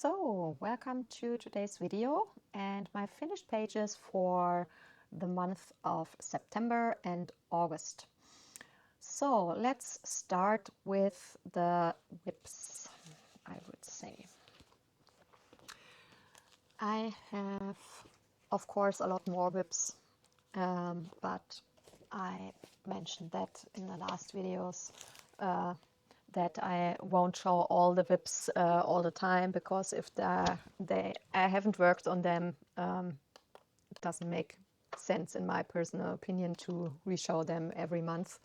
So, welcome to today's video and my finished pages for the month of September and August. So, let's start with the WIPs, I would say. I have, of course, a lot more WIPs, but I mentioned that in the last videos that I won't show all the WIPs all the time, because if I haven't worked on them, it doesn't make sense, in my personal opinion, to re-show them every month.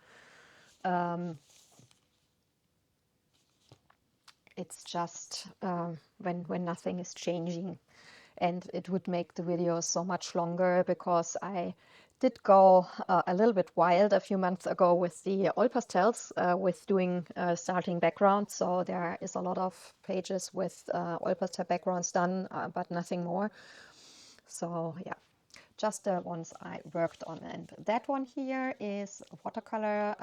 It's just when nothing is changing, and it would make the video so much longer, because I did go a little bit wild a few months ago with the oil pastels, with doing starting backgrounds. So there is a lot of pages with oil pastel backgrounds done, but nothing more. So yeah, just the ones I worked on. And that one here is a watercolor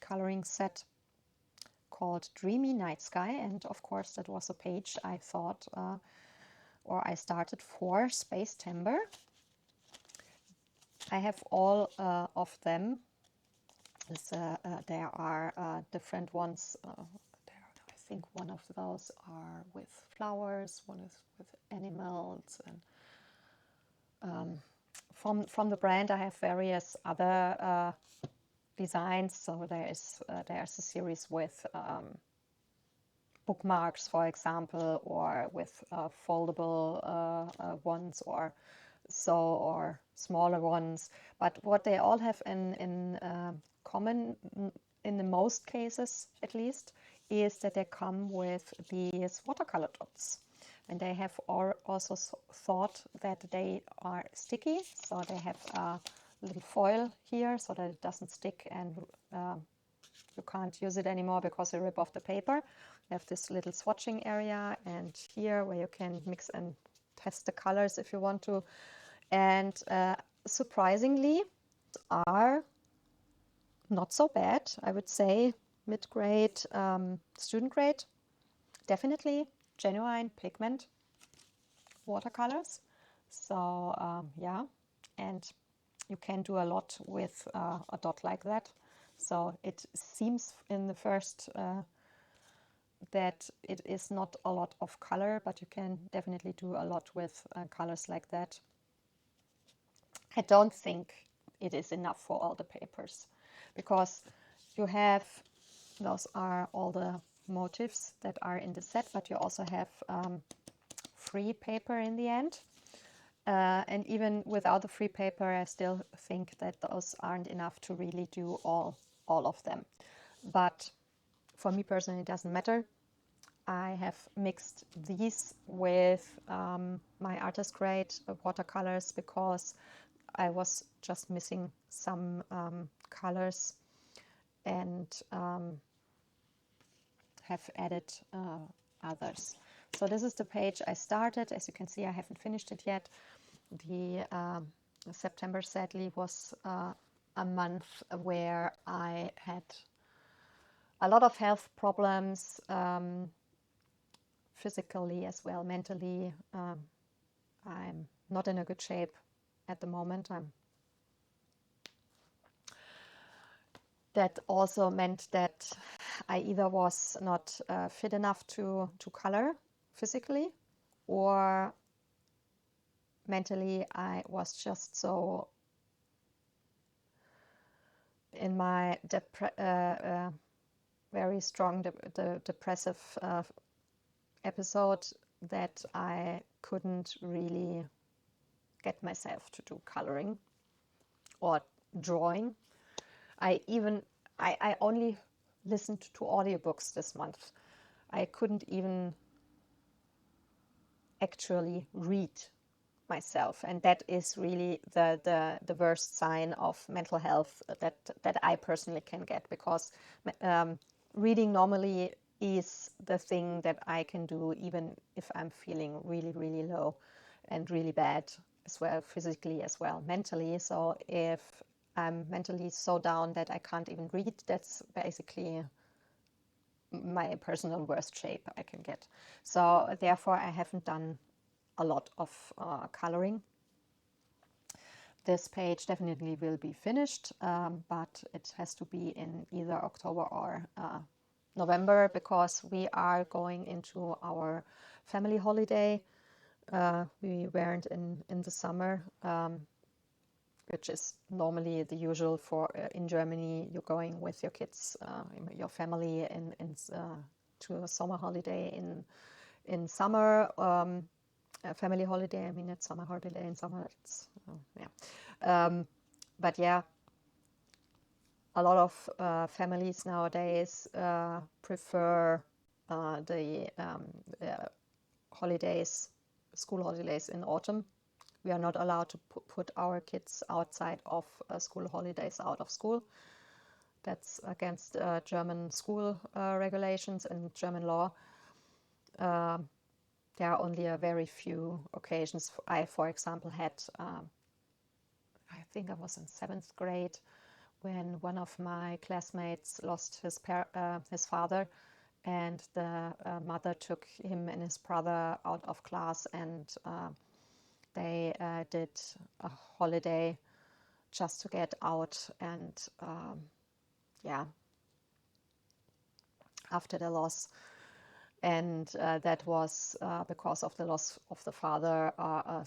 coloring set called Dreamy Night Sky. And of course, that was a page I thought, or I started for Space Timber. I have all of them. There are different ones. I think one of those are with flowers, one is with animals, and from the brand I have various other designs. So there's a series with bookmarks, for example, or with foldable ones, or smaller ones. But what they all have in common, in the most cases at least, is that they come with these watercolor dots. And they have also thought that they are sticky, so they have a little foil here so that it doesn't stick and you can't use it anymore because you rip off the paper. You have this little swatching area, and here where you can mix and test the colors if you want to. And surprisingly, are not so bad, I would say. Mid-grade, student grade, definitely genuine pigment watercolors. So yeah, and you can do a lot with a dot like that. So it seems in the first that it is not a lot of color, but you can definitely do a lot with colors like that. I don't think it is enough for all the papers, because you have, those are all the motifs that are in the set, but you also have free paper in the end. And even without the free paper, I still think that those aren't enough to really do all of them. But for me personally, it doesn't matter. I have mixed these with my artist grade watercolors, because I was just missing some colors, and have added others. So this is the page I started. As you can see, I haven't finished it yet. The September, sadly, was a month where I had a lot of health problems, physically as well, mentally. I'm not in a good shape at the moment. That also meant that I either was not fit enough to color physically, or mentally I was just so in my very strong depressive episode that I couldn't really get myself to do coloring or drawing. I only listened to audiobooks this month. I couldn't even actually read myself, and that is really the worst sign of mental health that I personally can get, because reading normally is the thing that I can do even if I'm feeling really, really low and really bad as well, physically as well, mentally. So if I'm mentally so down that I can't even read, that's basically my personal worst shape I can get. So therefore I haven't done a lot of coloring. This page definitely will be finished, but it has to be in either October or November, because we are going into our family holiday. We weren't in the summer, which is normally the usual for in Germany. You're going with your kids, your family, to a summer holiday in summer. A family holiday. I mean, it's summer holiday in summer. It's yeah, but yeah, a lot of families nowadays prefer the holidays, school holidays in autumn. We are not allowed to put our kids outside of school holidays out of school. That's against German school regulations and German law. There are only a very few occasions. I, for example, had, I think I was in 7th grade, when one of my classmates lost his father, and the mother took him and his brother out of class, and they did a holiday just to get out, and yeah, after the loss. And that was because of the loss of the father, a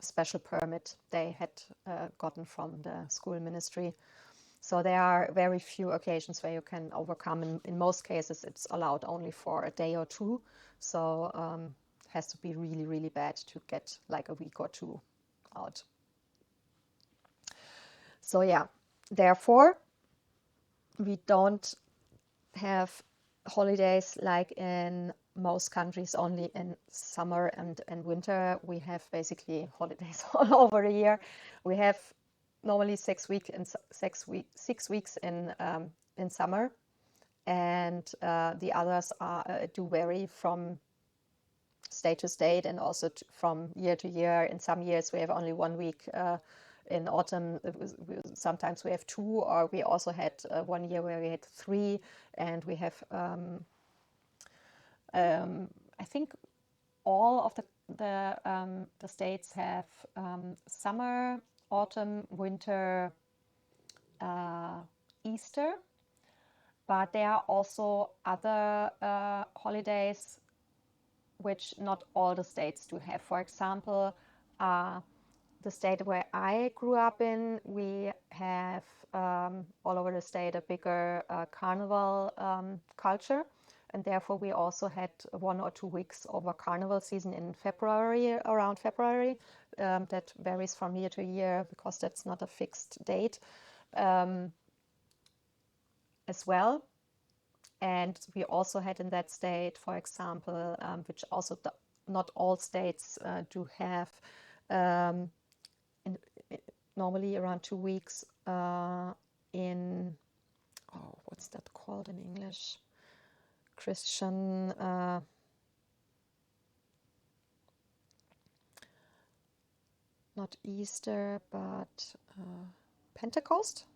special permit they had gotten from the school ministry. So there are very few occasions where you can overcome. In most cases, it's allowed only for a day or two. So it has to be really, really bad to get like a week or two out. So yeah, therefore, we don't have holidays like in most countries only in summer and winter. We have basically holidays all over the year. We have normally 6 weeks in summer, and the others do vary from state to state, and also from year to year. In some years we have only 1 week in autumn. Sometimes we have 2, or we also had 1 year where we had 3, and we have I think all of the states have summer, autumn, winter, Easter, but there are also other holidays which not all the states do have. For example, the state where I grew up in, we have all over the state a bigger carnival culture, and therefore we also had 1 or 2 weeks over carnival season in February, around February. That varies from year to year because that's not a fixed date as well. And we also had in that state, for example, which also not all states do have, normally around 2 weeks in, what's that called in English? Christian, not Easter, but Pentecost.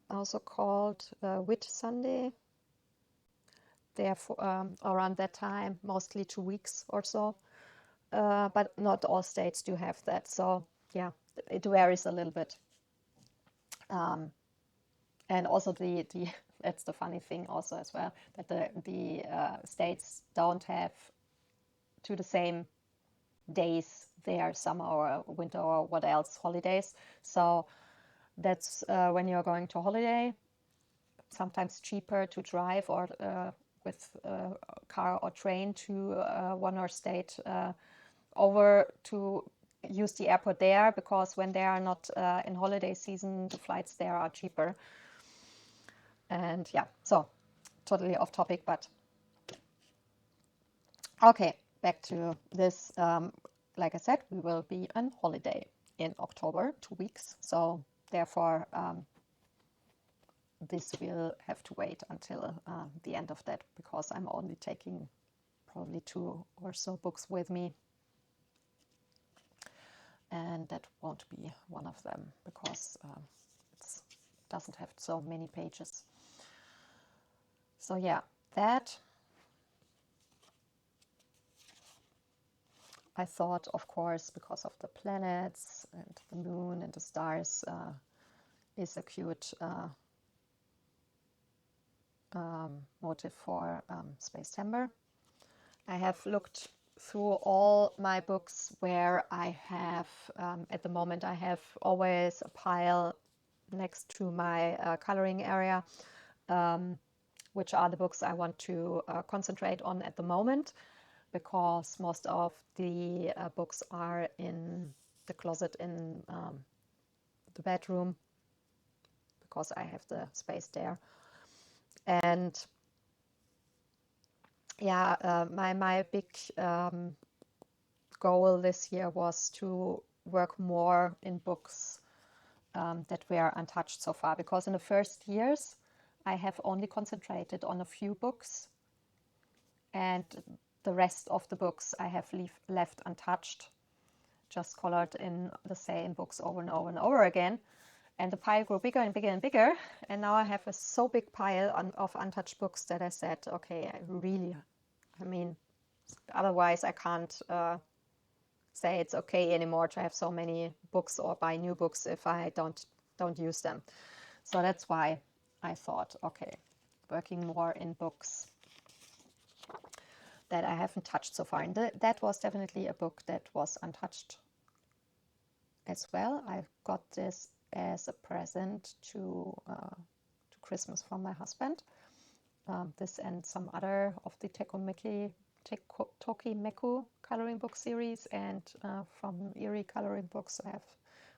Also called Whit Sunday. Therefore, around that time, mostly 2 weeks or so, but not all states do have that. So yeah, it varies a little bit. And also that's the funny thing also as well, that the states don't have to the same days their summer or winter or what else holidays. So that's when you're going to holiday, sometimes cheaper to drive or with a car or train to one or state over to use the airport there, because when they are not in holiday season, the flights there are cheaper. And yeah, so totally off topic, but okay, back to this. Like I said, we will be on holiday in October, 2 weeks. So therefore, this will have to wait until the end of that, because I'm only taking probably 2 or so books with me. And that won't be one of them, because doesn't have so many pages. So yeah, that I thought, of course, because of the planets and the moon and the stars, is a cute motive for Spacember. I have looked through all my books where I have, at the moment, I have always a pile next to my coloring area, which are the books I want to concentrate on at the moment, because most of the books are in the closet in the bedroom, because I have the space there. And yeah, my big goal this year was to work more in books that were untouched so far, because in the first years I have only concentrated on a few books, and the rest of the books I have left untouched, just colored in the same books over and over and over again. And the pile grew bigger and bigger and bigger, and now I have a so big pile of untouched books that I said, okay, I mean, otherwise I can't say it's okay anymore to have so many books or buy new books if I don't use them. So that's why I thought, okay, working more in books that I haven't touched so far. And that was definitely a book that was untouched as well. I got this as a present to Christmas from my husband. This and some other of the Tokimeku coloring book series, and from Eerie Coloring Books I have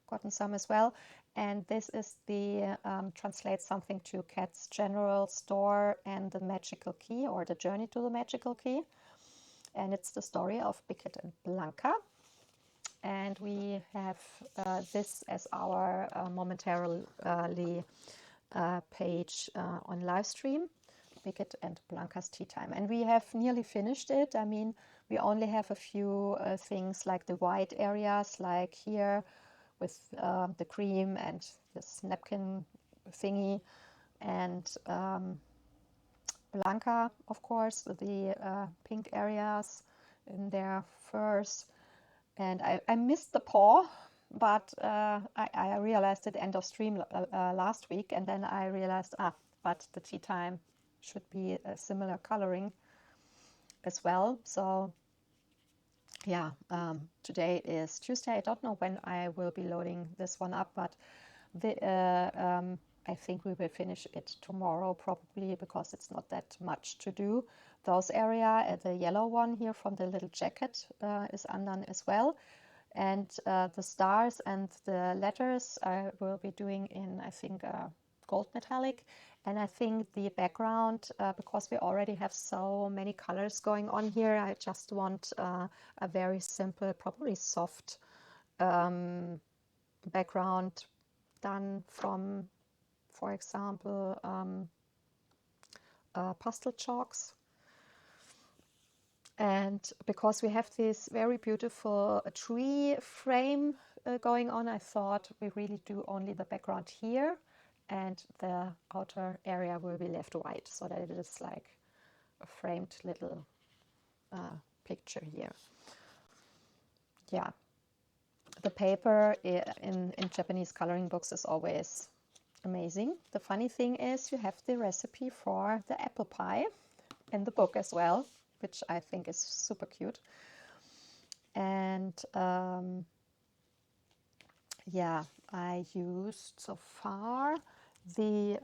gotten some as well. And this is the translates something to Cat's General Store and the Magical Key, or the Journey to the Magical Key. And it's the story of Bicket and Blanca. And we have this as our momentarily page on live stream, Bicket and Blanca's Tea Time. And we have nearly finished it. I mean, we only have a few things like the white areas, like here with the cream and this napkin thingy, and Blanca, of course, the pink areas in there first. And I missed the paw, but I realized at the end of stream last week, and then I realized, but the tea time should be a similar coloring as well. So yeah, today is Tuesday. I don't know when I will be loading this one up, but I think we will finish it tomorrow probably, because it's not that much to do. Those area, the yellow one here from the little jacket is undone as well. And the stars and the letters I will be doing in, I think, gold metallic. And I think the background, because we already have so many colors going on here, I just want a very simple, probably soft background done from, for example, pastel chalks. And because we have this very beautiful tree frame going on, I thought we really do only the background here, and the outer area will be left white, so that it is like a framed little picture here. Yeah, the paper in Japanese coloring books is always amazing. The funny thing is you have the recipe for the apple pie in the book as well, which I think is super cute. And yeah, I used so far the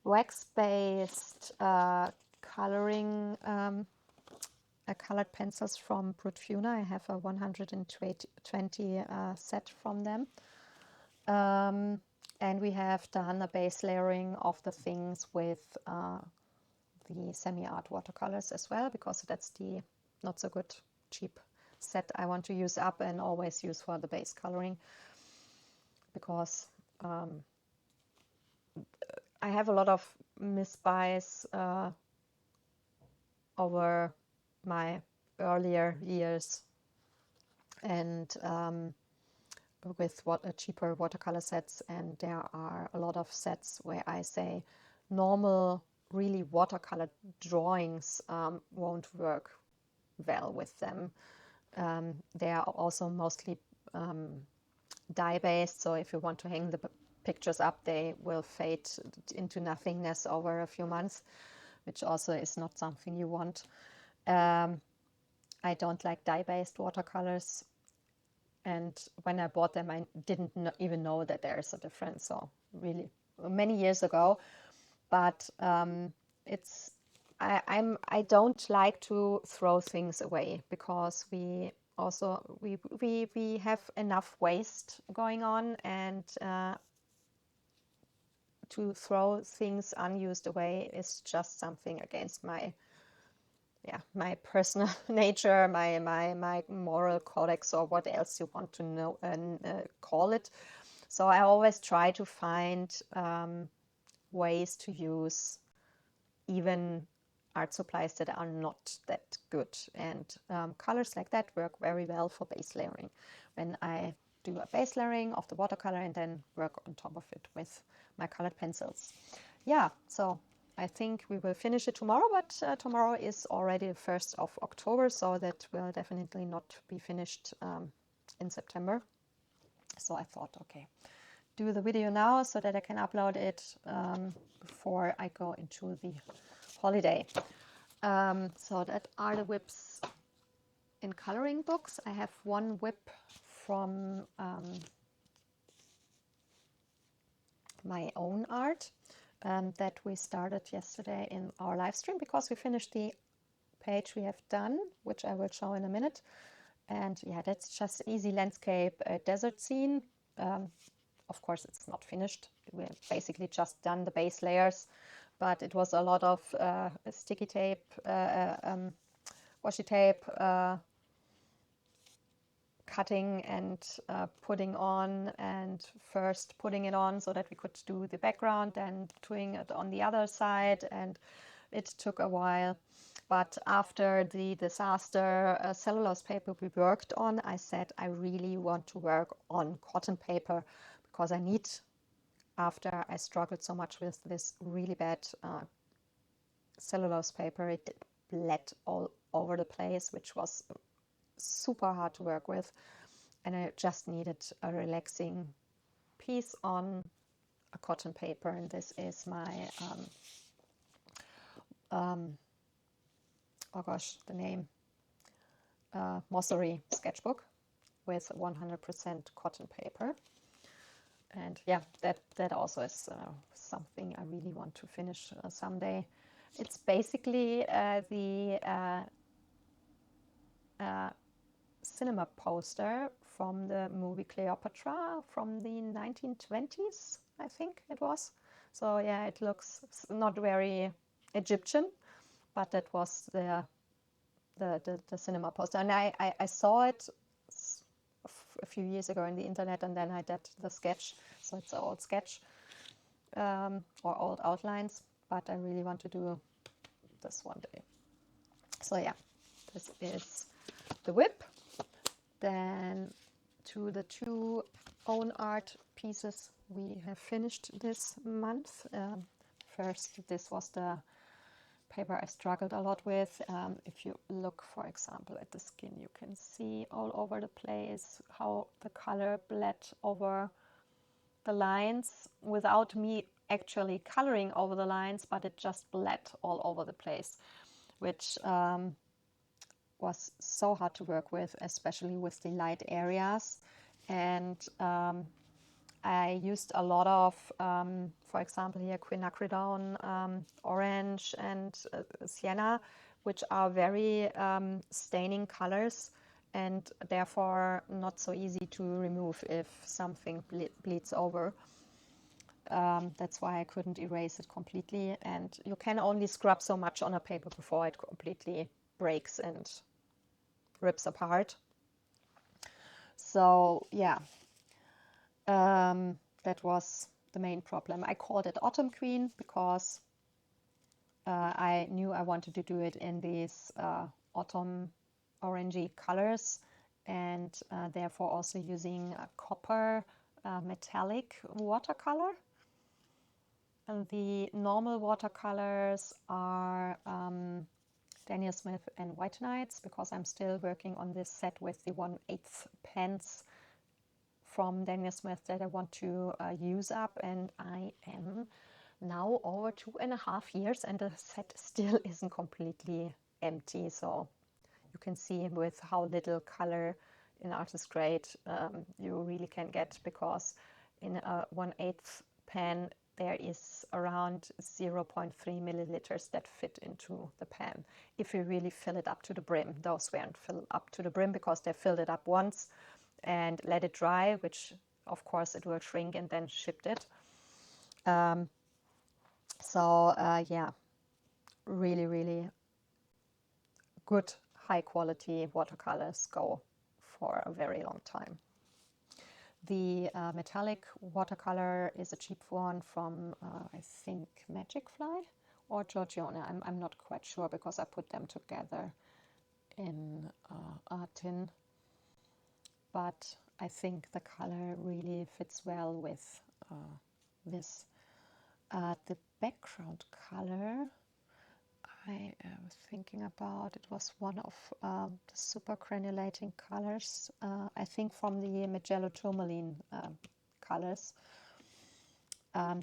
wax-based coloring colored pencils from Brutfuna. I have a 120 set from them. And we have done a base layering of the things with the semi-art watercolors as well, because that's the not so good cheap set I want to use up and always use for the base coloring, because I have a lot of misbuys over my earlier years, and with cheaper watercolor sets, and there are a lot of sets where I say normal, really watercolor drawings won't work well with them. They are also mostly dye-based, so if you want to hang the pictures up, they will fade into nothingness over a few months, which also is not something you want. I don't like dye-based watercolors, and when I bought them, I didn't even know that there's a difference, so really many years ago. But I don't like to throw things away, because we have enough waste going on, and to throw things unused away is just something against my personal nature, my moral codex, or what else you want to know and call it. So I always try to find ways to use even art supplies that are not that good, and colors like that work very well for base layering. When I do a base layering of the watercolor and then work on top of it with my colored pencils. Yeah, so I think we will finish it tomorrow, but tomorrow is already the 1st of October, so that will definitely not be finished in September. So I thought, okay, do the video now so that I can upload it before I go into the holiday. So that are the WIPs in coloring books. I have one WIP from my own art that we started yesterday in our live stream, because we finished the page we have done, which I will show in a minute. And yeah, that's just easy landscape desert scene. Of course, it's not finished. We've basically just done the base layers, but it was a lot of sticky tape, washi tape, cutting and putting on, and first putting it on so that we could do the background and doing it on the other side, and it took a while. But after the disaster cellulose paper we worked on, I said I really want to work on cotton paper, because I need, after I struggled so much with this really bad cellulose paper, it bled all over the place, which was super hard to work with, and I just needed a relaxing piece on a cotton paper, and this is my oh gosh, the name, Mossery sketchbook with 100% cotton paper. And yeah, that also is something I really want to finish someday. It's basically the cinema poster from the movie Cleopatra from the 1920s, I think it was. So yeah, it looks not very Egyptian, but that was the cinema poster. And I saw it a few years ago in the internet, and then I did the sketch. So it's an old sketch or old outlines, but I really want to do this one day. So yeah, this is the WIP. Then to the two own art pieces we have finished this month. First, this was the paper I struggled a lot with. If you look, for example, at the skin, you can see all over the place how the color bled over the lines without me actually coloring over the lines, but it just bled all over the place, which was so hard to work with, especially with the light areas. And I used a lot of, for example, here quinacridone, orange, and sienna, which are very staining colors, and therefore not so easy to remove if something bleeds over. That's why I couldn't erase it completely, and you can only scrub so much on a paper before it completely breaks and rips apart. So yeah, that was the main problem. I called it Autumn Queen because I knew I wanted to do it in these autumn orangey colors, and therefore also using a copper metallic watercolor. And the normal watercolors are Daniel Smith and White Nights, because I'm still working on this set with the 1/8 pens from Daniel Smith that I want to use up, and I am now over 2.5 years and the set still isn't completely empty. So you can see with how little color in Artist Grade you really can get, because in a 1/8 pen there is around 0.3 milliliters that fit into the pen if you really fill it up to the brim. Those weren't filled up to the brim because they filled it up once and let it dry, which of course it will shrink, and then shipped it. Yeah, really good high quality watercolors go for a very long time. The metallic watercolor is a cheap one from I think Magic Fly or Giorgione. I'm not quite sure because I put them together in a tin, but I think the color really fits well with this. The background color I was thinking about, it was one of the super granulating colors, I think from the Mugello Tourmaline colors.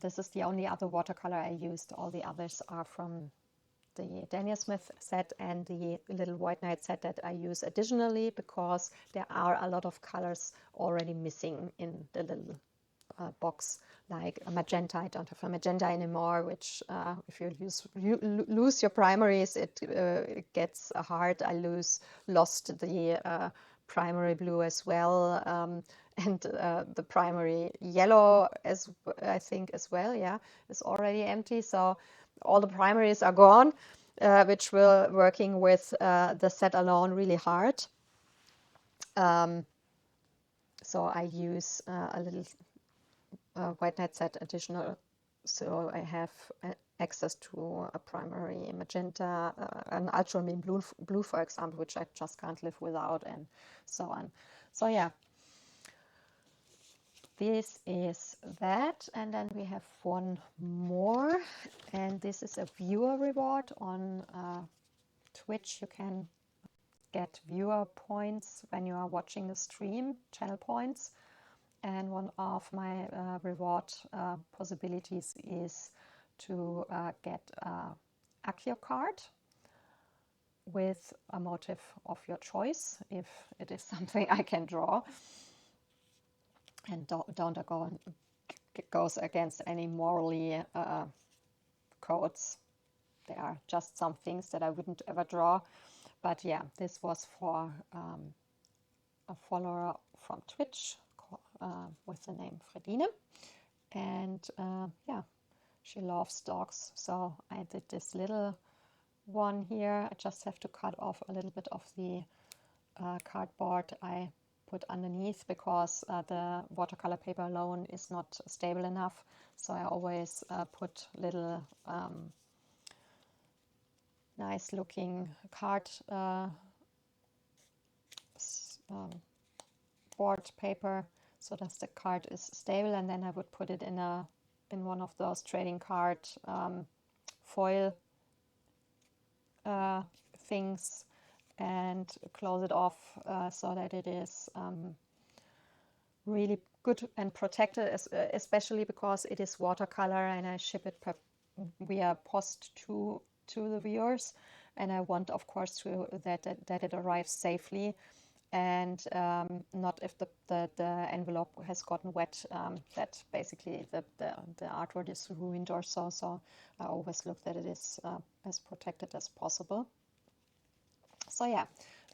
This is the only other watercolor I used. All the others are from the Daniel Smith set and the little White Night set that I use additionally, because there are a lot of colors already missing in the little box, like a magenta. I don't have a magenta anymore, which if you lose your primaries, it gets hard. I lost the primary blue as well, and the primary yellow I think as well. Yeah, is already empty. So all the primaries are gone, which were working with the set alone really hard. So I use a little White Night set additional, so I have access to a primary magenta, an ultramarine blue, for example, which I just can't live without, and so on. So yeah, this is that, and then we have one more, and this is a viewer reward on Twitch. You can get viewer points when you are watching the stream, channel points. And one of my reward possibilities is to get an Accio card with a motif of your choice, if it is something I can draw. And don't go and goes against any morally codes. There are just some things that I wouldn't ever draw. But yeah, this was for a follower from Twitch with the name Fredine, and yeah, she loves dogs, so I did this little one here. I just have to cut off a little bit of the cardboard I put underneath, because the watercolor paper alone is not stable enough, so I always put little nice looking card board paper, so that the card is stable, and then I would put it in one of those trading card foil things and close it off so that it is really good and protected, especially because it is watercolor and I ship it via post to the viewers, and I want, of course, that it arrives safely. And not if the envelope has gotten wet, that basically the artwork is ruined or so. So I always look that it is as protected as possible. So yeah,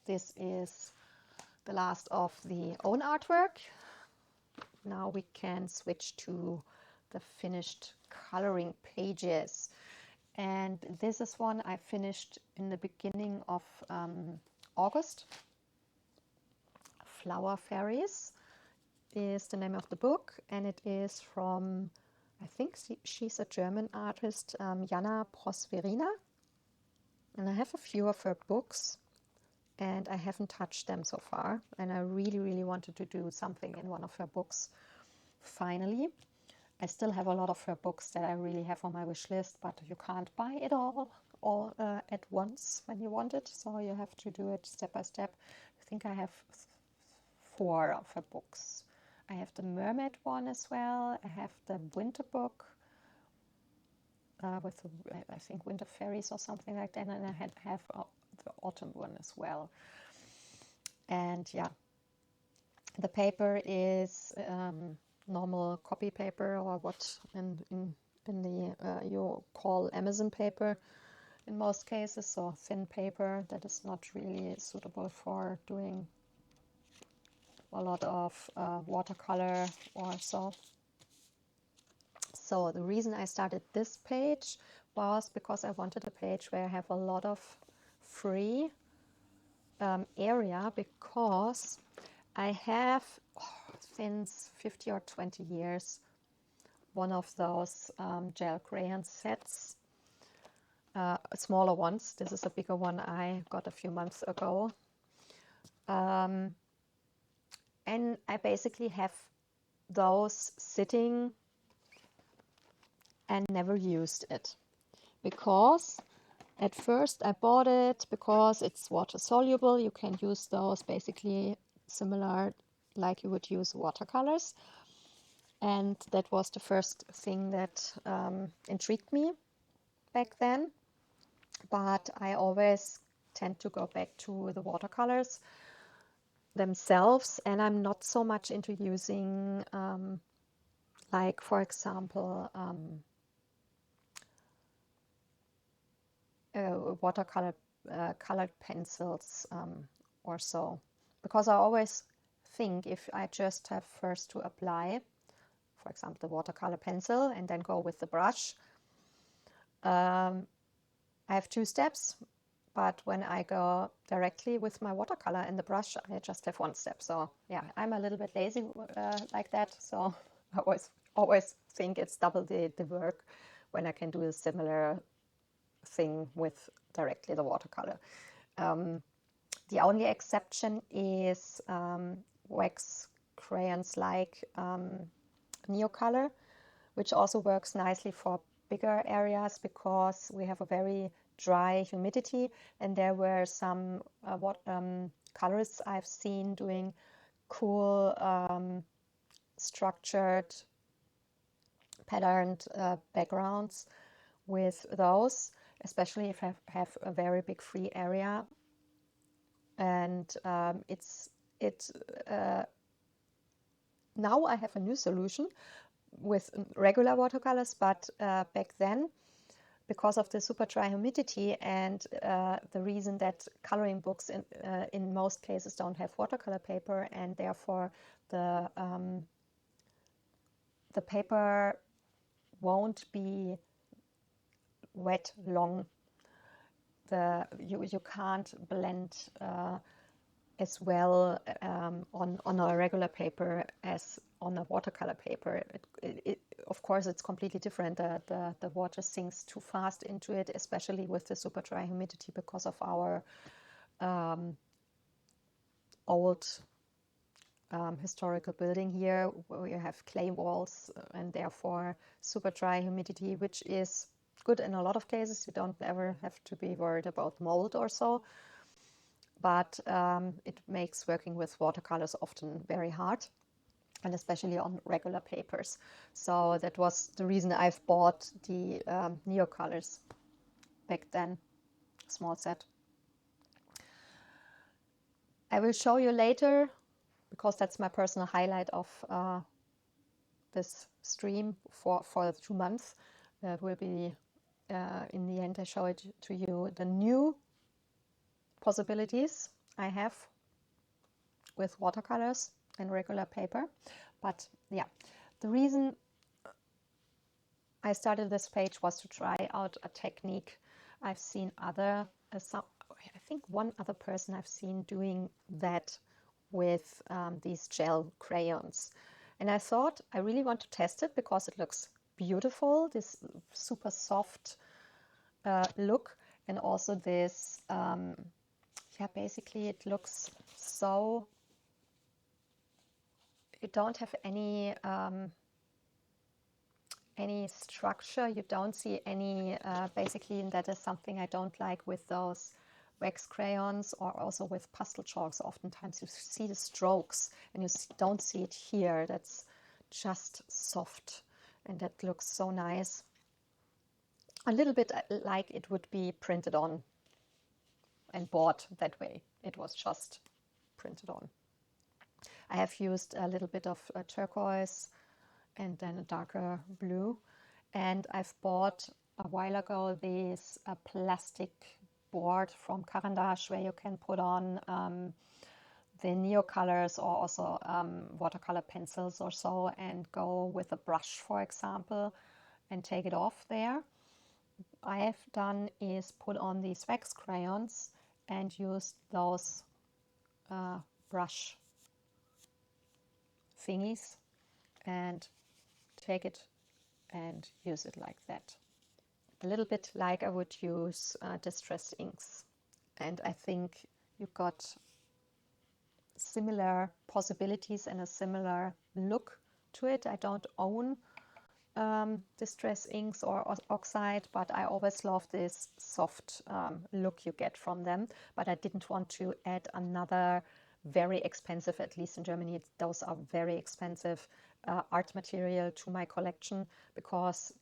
this is the last of the own artwork. Now we can switch to the finished coloring pages. And this is one I finished in the beginning of August. Flower Fairies is the name of the book, and it is from, I think she's a German artist, Jana Prosperina, and I have a few of her books. and I haven't touched them so far, and I really, really wanted to do something in one of her books finally. I still have a lot of her books that I really have on my wish list, but you can't buy it all at once when you want it, so you have to do it step by step. I think I have 4 of her books. I have the Mermaid one as well. I have the Winter book with the, I think, Winter Fairies or something like that, and I have the Autumn one as well. And yeah, the paper is normal copy paper, or what in the you call Amazon paper in most cases, so thin paper that is not really suitable for doing a lot of watercolor or so. So the reason I started this page was because I wanted a page where I have a lot of free area, because I have since 50 or 20 years one of those gel crayon sets, smaller ones. This is a bigger one I got a few months ago. And I basically have those sitting and never used it, because at first I bought it because it's water soluble. You can use those basically similar like you would use watercolors, and that was the first thing that intrigued me back then. But I always tend to go back to the watercolors themselves, and I'm not so much into using like, for example, watercolor colored pencils or so, because I always think if I just have first to apply, for example, the watercolor pencil and then go with the brush, I have 2 steps, but when I go directly with my watercolor and the brush, I just have 1 step. So yeah, I'm a little bit lazy like that, so I always think it's double the work when I can do a similar thing with directly the watercolor. The only exception is wax crayons like Neocolor, which also works nicely for bigger areas because we have a very dry humidity, and there were some colorists I've seen doing cool structured patterned backgrounds with those, especially if I have a very big free area. And now I have a new solution with regular watercolors, but back then, because of the super dry humidity and the reason that coloring books in most cases don't have watercolor paper, and therefore the paper won't be wet long. You can't blend as well on a regular paper as on a watercolor paper. Of course, it's completely different. The water sinks too fast into it, especially with the super dry humidity, because of our old historical building here, where we have clay walls and therefore super dry humidity, which is good in a lot of cases. You don't ever have to be worried about mold or so, but it makes working with watercolors often very hard, and especially on regular papers. So that was the reason I've bought the Neocolors back then, small set. I will show you later, because that's my personal highlight of this stream for the 2 months. That will be, in the end, I show it to you, the new possibilities I have with watercolors and regular paper. But yeah, the reason I started this page was to try out a technique I've seen I think one other person I've seen doing that with these gel crayons, and I thought I really want to test it because it looks beautiful, this super soft look, and also this yeah, basically it looks so, you don't have any structure, you don't see any, basically, and that is something I don't like with those wax crayons or also with pastel chalks. Oftentimes you see the strokes and you don't see it here. That's just soft and that looks so nice. A little bit like it would be printed on and bought that way. It was just printed on. I have used a little bit of turquoise and then a darker blue. And I've bought a while ago this plastic board from Caran d'Ache where you can put on the neo colors or also watercolor pencils or so and go with a brush, for example, and take it off there. I have done is put on these wax crayons and use those brush thingies and take it and use it like that. A little bit like I would use distress inks. And I think you got similar possibilities and a similar look to it. I don't own distress inks or oxide, but I always love this soft look you get from them. But I didn't want to add another very expensive, at least in Germany, those are very expensive art material to my collection, because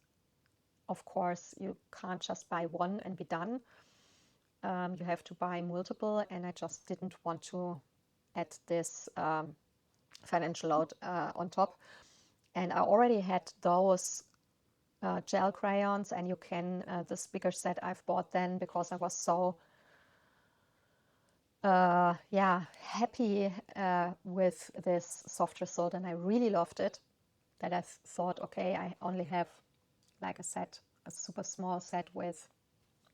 of course you can't just buy one and be done. You have to buy multiple, and I just didn't want to add this financial load on top. And I already had those gel crayons, and you can, this bigger set I've bought then because I was so happy with this soft result, and I really loved it, that I thought, okay, I only have like a set, a super small set with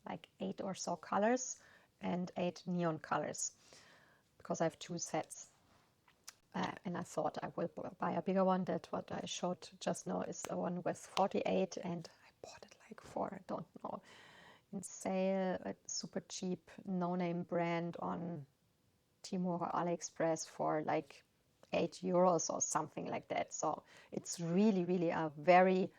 like 8 or so colors and 8 neon colors, because I have 2 sets. And I thought I will buy a bigger one. That what I showed just now is the one with 48, and I bought it like for, I don't know, in sale, a super cheap no-name brand on Temu or AliExpress for like €8 or something like that. So it's really, really a very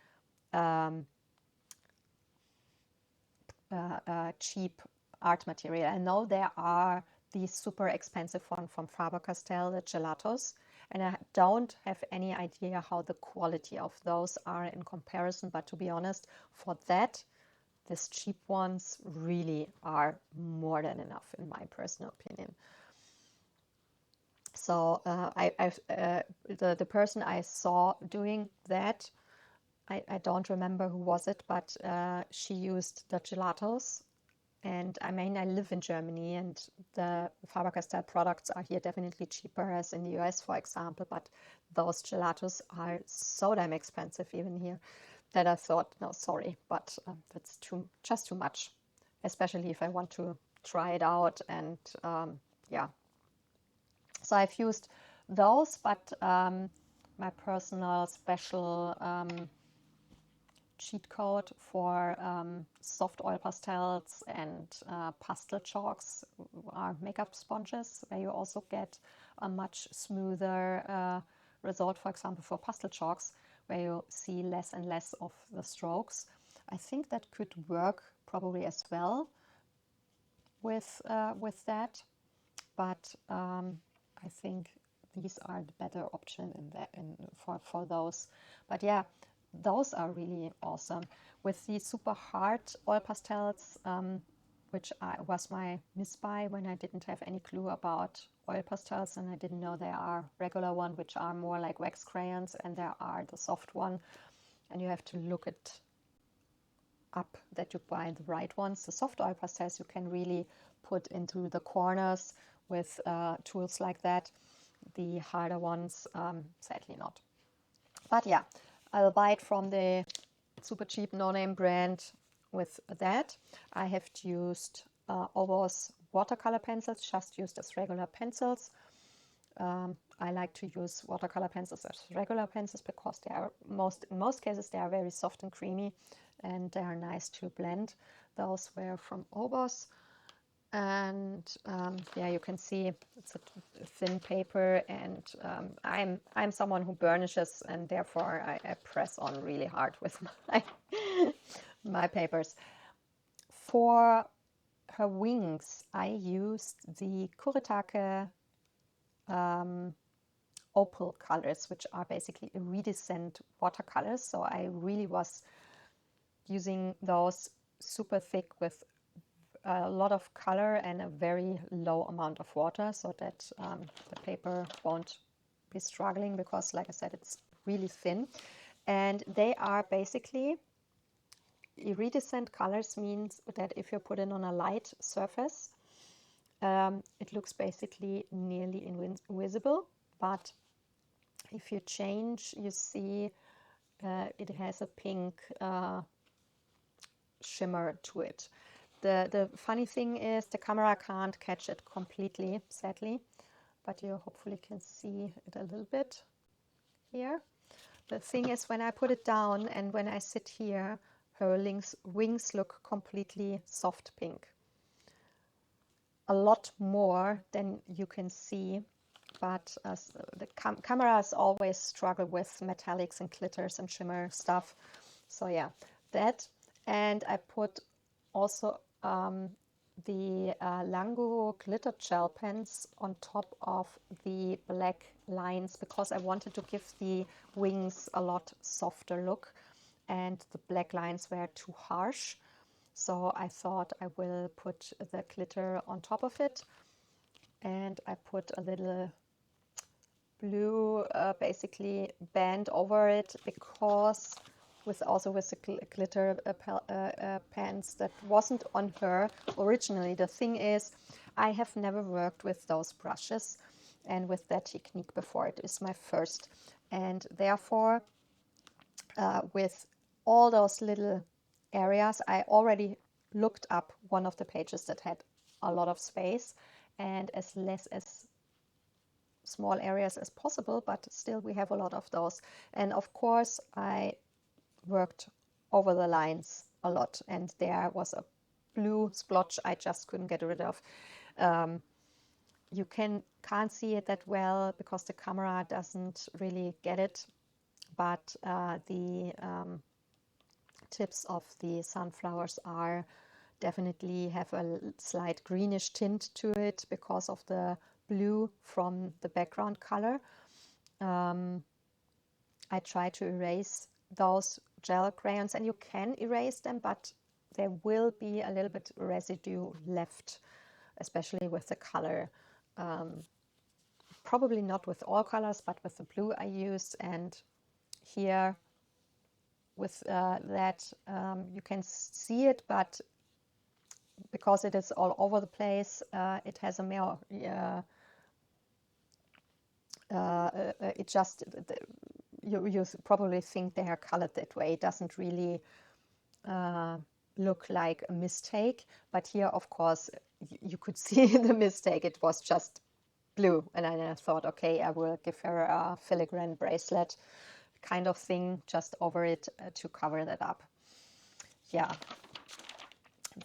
cheap art material. I know there are these super expensive one from Faber-Castell, the gelatos, and I don't have any idea how the quality of those are in comparison, but to be honest, for that, these cheap ones really are more than enough in my personal opinion. So the person I saw doing that, I don't remember who was it, but she used the gelatos. And I mean, I live in Germany, and the Faber-Castell products are here definitely cheaper as in the US, for example, but those gelatos are so damn expensive even here that I thought, no, sorry, but that's just too much, especially if I want to try it out. And yeah, so I've used those, but my personal special cheat code for soft oil pastels and pastel chalks are makeup sponges, where you also get a much smoother result, for example, for pastel chalks, where you see less and less of the strokes. I think that could work probably as well with that, but I think these are the better option for those. But yeah, those are really awesome. With the super hard oil pastels, which was my misbuy when I didn't have any clue about oil pastels, and I didn't know there are regular one which are more like wax crayons, and there are the soft one, and you have to look it up that you buy the right ones. The soft oil pastels you can really put into the corners with tools like that. The harder ones, sadly not. But yeah, I'll buy it from the super cheap no-name brand with that. I have used Oboz watercolor pencils, just used as regular pencils. I like to use watercolor pencils as regular pencils because they are in most cases they are very soft and creamy, and they are nice to blend. Those were from Oboz. And yeah, you can see it's a thin paper, and I'm someone who burnishes, and therefore I press on really hard with my papers. For her wings, I used the Kuretake opal colors, which are basically iridescent watercolors. So I really was using those super thick with a lot of color and a very low amount of water, so that the paper won't be struggling, because like I said, it's really thin. And they are basically iridescent colors, means that if you put it on a light surface, it looks basically nearly invisible, but if you change, you see it has a pink shimmer to it. The funny thing is the camera can't catch it completely, sadly, but you hopefully can see it a little bit here. The thing is, when I put it down and when I sit here, her wings look completely soft pink. A lot more than you can see, but the cameras always struggle with metallics and glitters and shimmer stuff. So yeah, that. And I put also the Lango glitter gel pens on top of the black lines, because I wanted to give the wings a lot softer look, and the black lines were too harsh. So I thought I will put the glitter on top of it, and I put a little blue basically band over it, because with the glitter pens that wasn't on her originally. The thing is, I have never worked with those brushes and with that technique before. It is my first, and therefore with all those little areas, I already looked up one of the pages that had a lot of space and as less as small areas as possible, but still we have a lot of those. And of course I worked over the lines a lot, and there was a blue splotch I just couldn't get rid of. You can't see it that well because the camera doesn't really get it, but the tips of the sunflowers are definitely have a slight greenish tint to it because of the blue from the background color. I try to erase those gel crayons, and you can erase them, but there will be a little bit residue left, especially with the color. Probably not with all colors, but with the blue I used. And here with that you can see it, but because it is all over the place, it has a more it just you probably think they are colored that way. It doesn't really look like a mistake, but here of course you could see the mistake. It was just blue, and I thought, okay, I will give her a filigrane bracelet kind of thing just over it to cover that up. Yeah,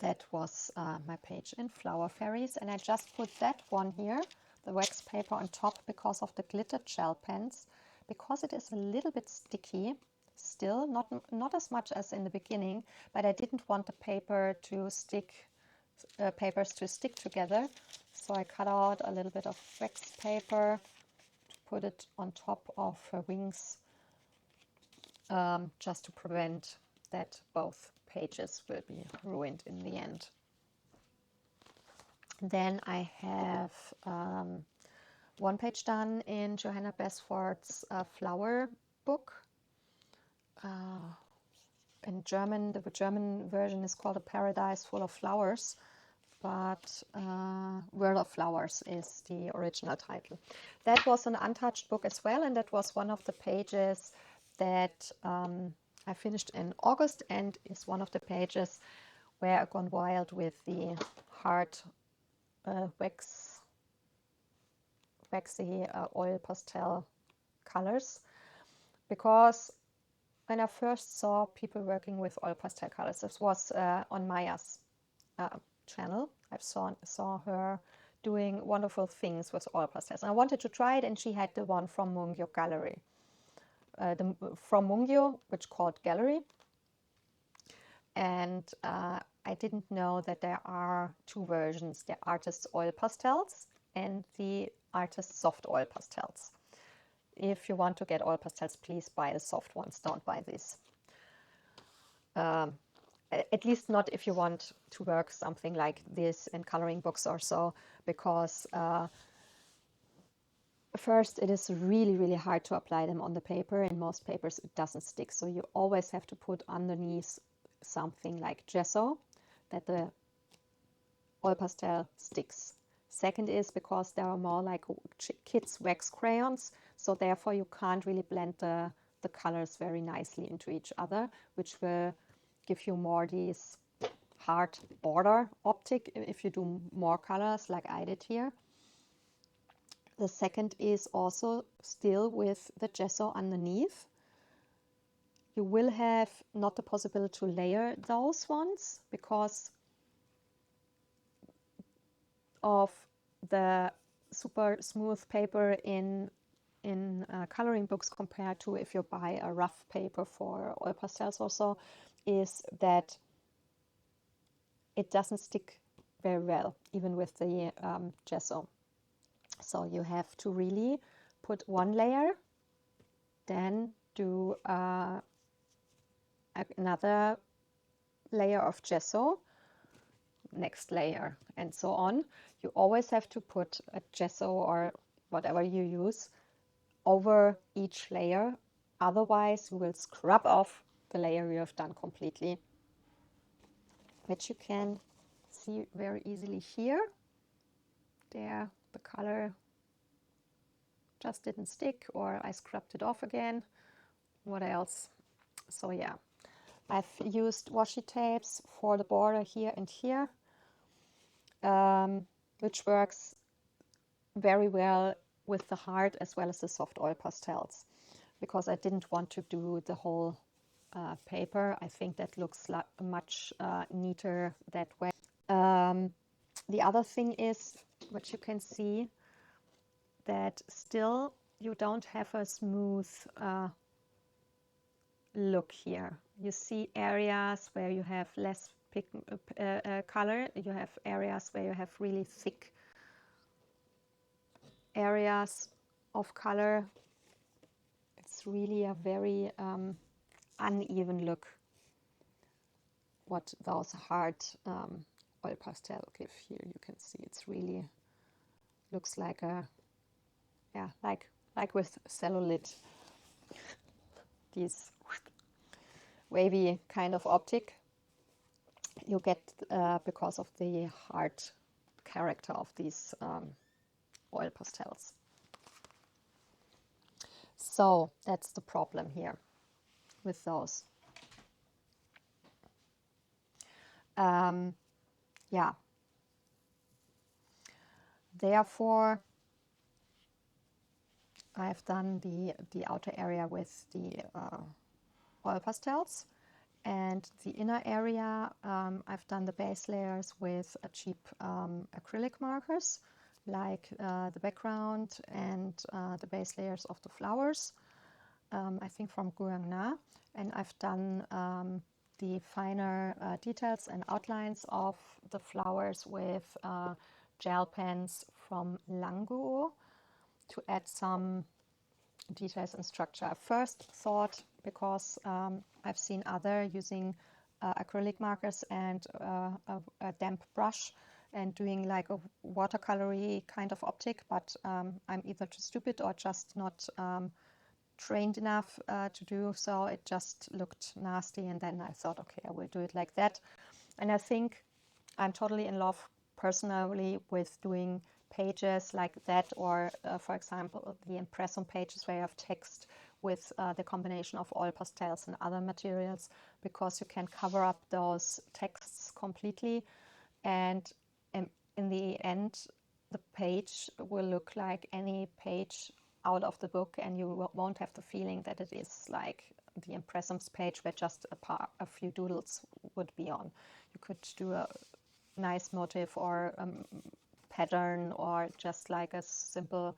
that was my page in Flower Fairies, and I just put that one here, the wax paper, on top because of the glitter gel pens, because it is a little bit sticky still, not as much as in the beginning, but I didn't want the paper to stick papers to stick together, so I cut out a little bit of wax paper to put it on top of her wings, just to prevent that both pages will be ruined in the end. Then I have one page done in Johanna Basford's flower book. In German, the German version is called A Paradise Full of Flowers, but World of Flowers is the original title. That was an untouched book as well, and that was one of the pages that I finished in August, and is one of the pages where I've gone wild with the hard waxy oil pastel colors, because when I first saw people working with oil pastel colors, this was on Maya's channel. I saw her doing wonderful things with oil pastels. And I wanted to try it, and she had the one from Mungyo Gallery. From Mungyo, which called Gallery. And I didn't know that there are two versions, the artist's oil pastels and the artist's soft oil pastels. If you want to get oil pastels, please buy the soft ones, don't buy these. At least not if you want to work something like this in coloring books or so, because first, it is really, really hard to apply them on the paper. In most papers, it doesn't stick. So you always have to put underneath something like gesso that the oil pastel sticks. Second is because there are more like kids' wax crayons, so therefore you can't really blend the colors very nicely into each other, which will give you more these hard border optic if you do more colors like I did here. The second is also still with the gesso underneath. You will have not the possibility to layer those ones because of the super smooth paper in coloring books compared to if you buy a rough paper for oil pastels or so, is that it doesn't stick very well, even with the gesso. So you have to really put one layer, then do another layer of gesso, next layer, and so on. You always have to put a gesso or whatever you use over each layer. Otherwise, you will scrub off the layer you have done completely, which you can see very easily here. There, the color just didn't stick, or I scrubbed it off again. What else? So yeah, I've used washi tapes for the border here and here, which works very well with the hard as well as the soft oil pastels, because I didn't want to do the whole paper. I think that looks much neater that way. The other thing is, which you can see, that still you don't have a smooth look here. You see areas where you have less color. You have areas where you have really thick areas of color. It's really a very uneven look what those hard oil pastel give here. You can see it's really looks like a, yeah, like with cellulite, these wavy kind of optic you get because of the hard character of these oil pastels. So that's the problem here with those. Yeah. Therefore, I've done the outer area with the oil pastels, and the inner area I've done the base layers with a cheap acrylic markers, like the background and the base layers of the flowers, I think from Guang Na, and I've done the finer details and outlines of the flowers with gel pens from Languo to add some details and structure. I first thought, because I've seen other using acrylic markers and a damp brush and doing like a watercolory kind of optic, but I'm either too stupid or just not trained enough to do so. It just looked nasty, and then I thought, okay, I will do it like that. And I think I'm totally in love personally with doing pages like that, or for example the impressum pages where you have text with the combination of oil pastels and other materials, because you can cover up those texts completely, and in the end the page will look like any page out of the book, and you won't have the feeling that it is like the impressums page where just a few doodles would be on. You could do nice motif or pattern, or just like a simple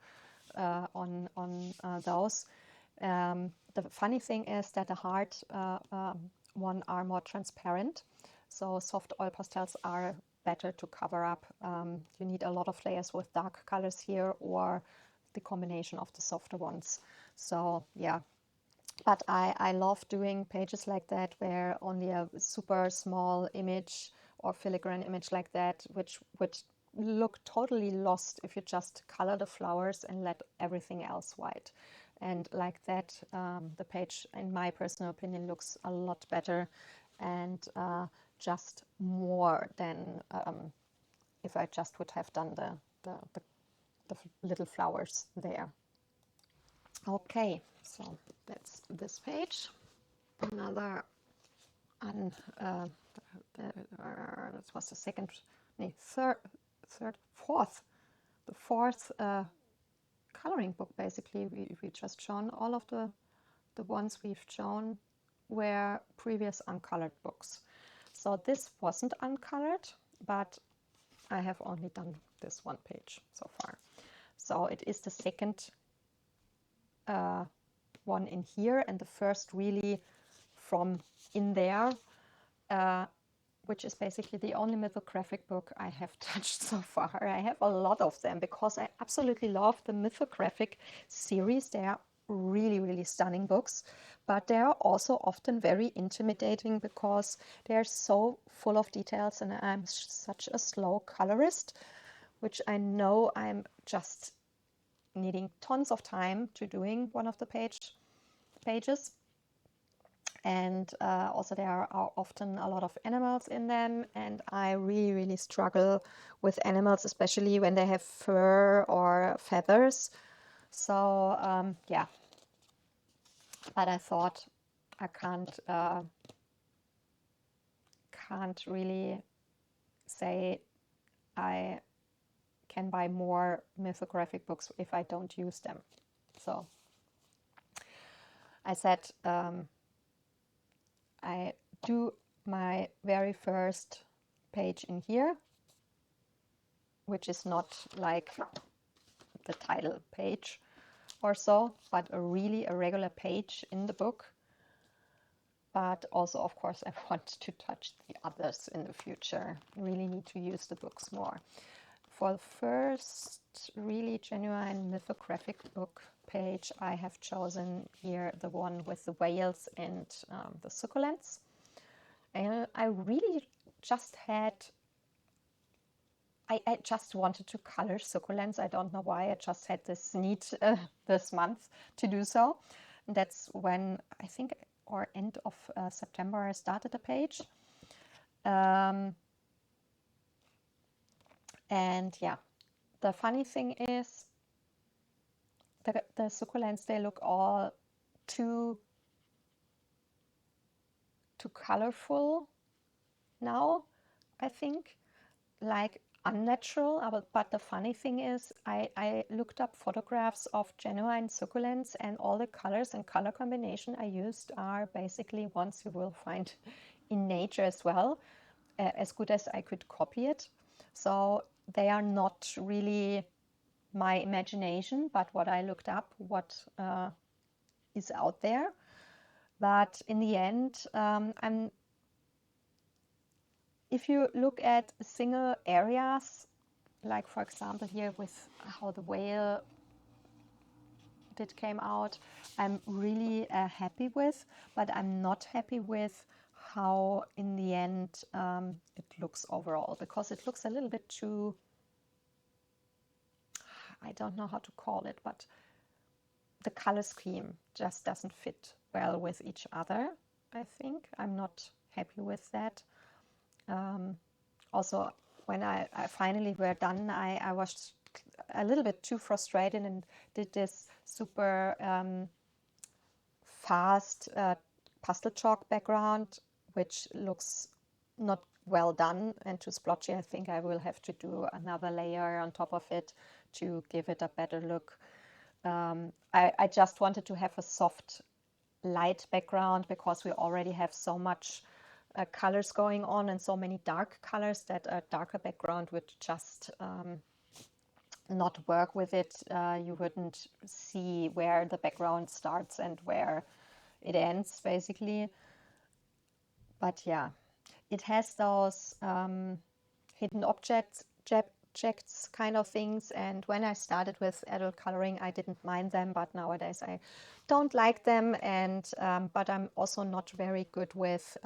on those. The funny thing is that the hard one are more transparent, so soft oil pastels are better to cover up. You need a lot of layers with dark colors here, or the combination of the softer ones. So yeah, but I love doing pages like that where only a super small image or filigrane image like that, which would look totally lost if you just color the flowers and let everything else white. And like that, the page, in my personal opinion, looks a lot better and just more than if I just would have done the little flowers there. Okay, so that's this page. Another, that was the second, no, fourth, the fourth coloring book. Basically, we just shown all of the ones we've shown were previous uncolored books. So this wasn't uncolored, but I have only done this one page so far. So it is the second one in here, and the first really from in there, which is basically the only mythographic book I have touched so far. I have a lot of them because I absolutely love the mythographic series. They are really, really stunning books, but they are also often very intimidating because they're so full of details, and I'm such a slow colorist, which I know I'm just needing tons of time to doing one of the pages. And also there are often a lot of animals in them, and I really, really struggle with animals, especially when they have fur or feathers. So yeah, but I thought I can't really say I can buy more mythographic books if I don't use them. So I said I do my very first page in here, which is not like the title page or so, but a regular page in the book. But also, of course, I want to touch the others in the future. Really need to use the books more. For the first really genuine mythographic book page, I have chosen here the one with the whales and the succulents. And I really just had, I just wanted to color succulents. I don't know why, I just had this need this month to do so. And that's when, I think, or end of September, I started the page. And yeah, the funny thing is the succulents, they look all too colorful now, I think, like unnatural. But the funny thing is I looked up photographs of genuine succulents, and all the colors and color combination I used are basically ones you will find in nature as well, as good as I could copy it. So they are not really my imagination, but what I looked up, what is out there. But in the end, if you look at single areas, like for example here with how the whale came out, I'm really happy with, but I'm not happy with how in the end it looks overall, because it looks a little bit too, I don't know how to call it, but the color scheme just doesn't fit well with each other, I think. I'm not happy with that. Also, when I finally were done, I was a little bit too frustrated and did this super fast pastel chalk background, which looks not well done and too splotchy. I think I will have to do another layer on top of it to give it a better look. I just wanted to have a soft light background because we already have so much colors going on and so many dark colors that a darker background would just not work with it. You wouldn't see where the background starts and where it ends, basically. But yeah, it has those hidden objects kind of things, and when I started with adult coloring I didn't mind them, but nowadays I don't like them, and but I'm also not very good with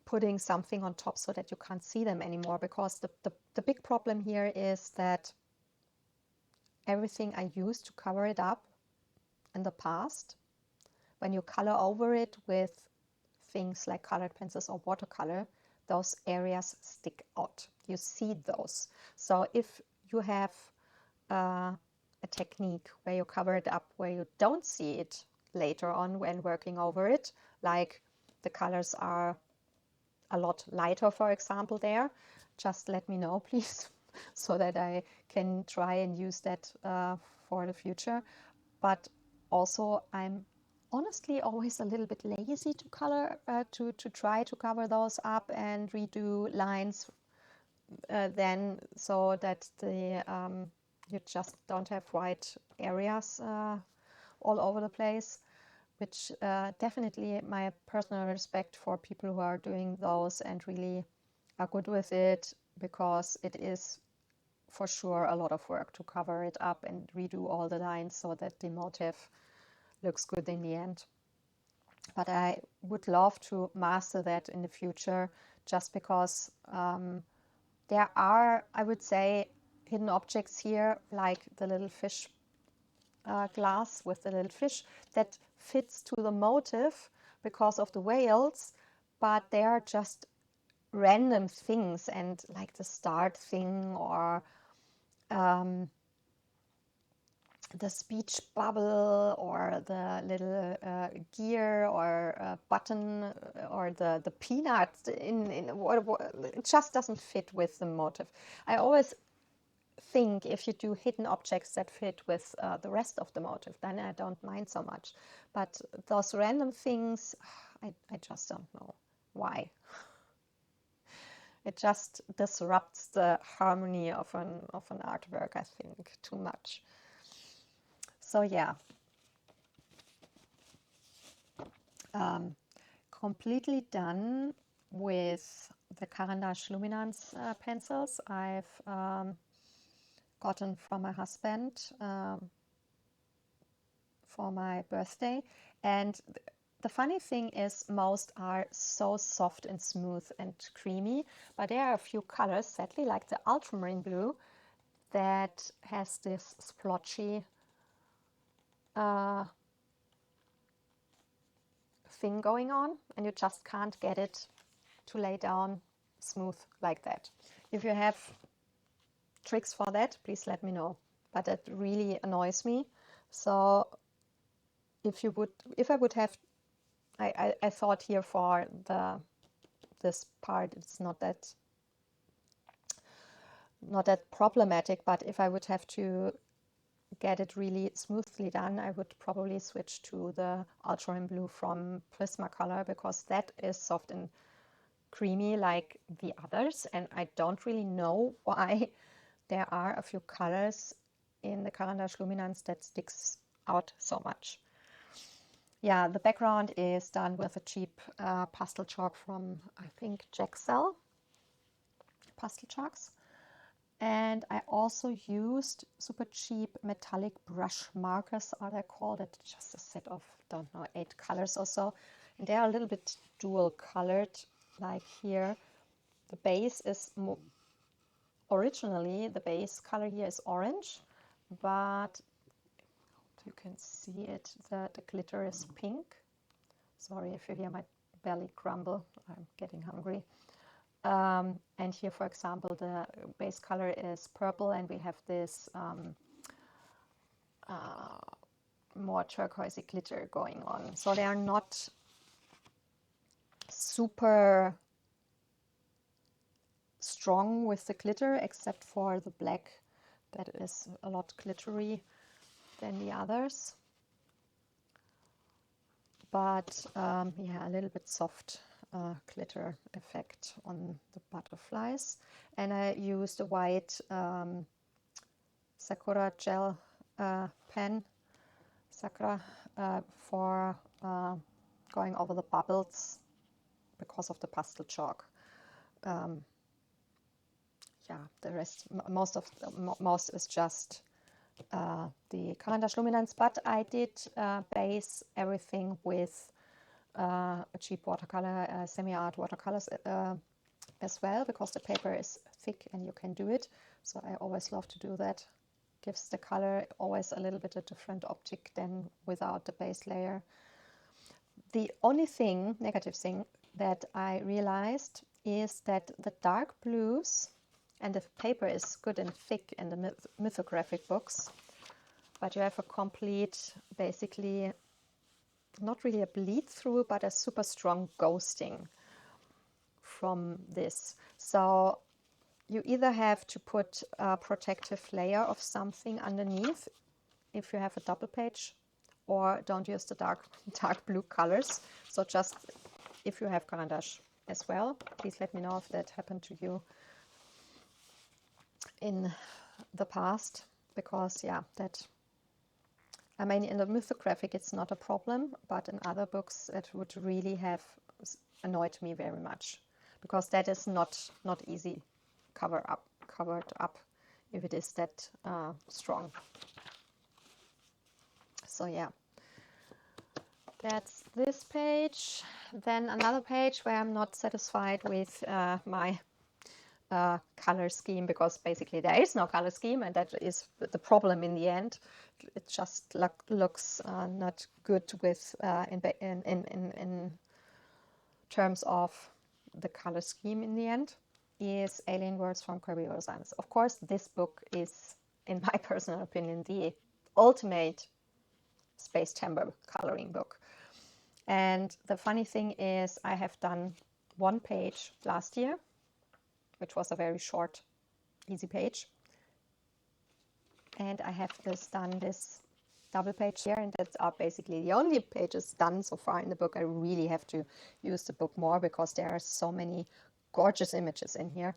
putting something on top so that you can't see them anymore, because the big problem here is that everything I used to cover it up in the past, when you color over it with things like colored pencils or watercolor, those areas stick out. You see those. So if you have a technique where you cover it up where you don't see it later on when working over it, like the colors are a lot lighter, for example, there, just let me know, please, so that I can try and use that for the future. But also, I'm honestly always a little bit lazy to color, to try to cover those up and redo lines then, so that the you just don't have white areas all over the place, which definitely my personal respect for people who are doing those and really are good with it, because it is for sure a lot of work to cover it up and redo all the lines so that the motif looks good in the end. But I would love to master that in the future, just because there are, I would say, hidden objects here, like the little fish glass with the little fish that fits to the motif because of the whales, but they are just random things, and like the start thing, or the speech bubble, or the little gear or button, or the peanut in what it just doesn't fit with the motif. I always think if you do hidden objects that fit with the rest of the motif, then I don't mind so much. But those random things, I just don't know why. It just disrupts the harmony of an artwork, I think, too much. So yeah, completely done with the Caran d'Ache Luminance pencils I've gotten from my husband for my birthday. And the funny thing is, most are so soft and smooth and creamy, but there are a few colors, sadly, like the ultramarine blue, that has this splotchy thing going on, and you just can't get it to lay down smooth like that. If you have tricks for that, please let me know. But that really annoys me. So if I would have, I thought here for this part it's not that problematic, but if I would have to get it really smoothly done, I would probably switch to the ultramarine blue from Prismacolor, because that is soft and creamy like the others, and I don't really know why there are a few colors in the Caran d'Ache Luminance that sticks out so much. Yeah, the background is done with a cheap pastel chalk from, I think, Jaxel pastel chalks. And I also used super cheap metallic brush markers, are they called? It's just a set of, don't know, 8 colors or so. And they are a little bit dual colored, like here. The base is originally, the base color here is orange, but you can see it, the glitter is pink. Sorry if you hear my belly grumble, I'm getting hungry. And here, for example, the base color is purple, and we have this more turquoisey glitter going on. So they are not super strong with the glitter, except for the black that is a lot glittery than the others. but yeah, a little bit soft glitter effect on the butterflies. And I used a white Sakura gel pen, Sakura, for going over the bubbles because of the pastel chalk. Yeah, the rest, most is just the Caran d'Ache Luminance, but I did base everything with a cheap watercolor, semi-art watercolors as well, because the paper is thick and you can do it. So I always love to do that. Gives the color always a little bit a different optic than without the base layer. The only thing, negative thing, that I realized is that the dark blues, and the paper is good and thick in the mythographic books, but you have a complete, basically, not really a bleed through, but a super strong ghosting from this. So you either have to put a protective layer of something underneath if you have a double page, or don't use the dark blue colors. So just if you have Caran d'Ache as well, please let me know if that happened to you in the past, because yeah, that, I mean, in the mythographic it's not a problem, but in other books it would really have annoyed me very much, because that is not easy covered up if it is that strong. So yeah, that's this page. Then another page where I'm not satisfied with my color scheme, because basically there is no color scheme, and that is the problem in the end. It just looks not good with in terms of the color scheme in the end, is Alien Worlds from Kerberos. Of course, this book is, in my personal opinion, the ultimate space timber coloring book. And the funny thing is, I have done one page last year, which was a very short, easy page. And I have done this double page here, and that's basically the only pages done so far in the book. I really have to use the book more, because there are so many gorgeous images in here.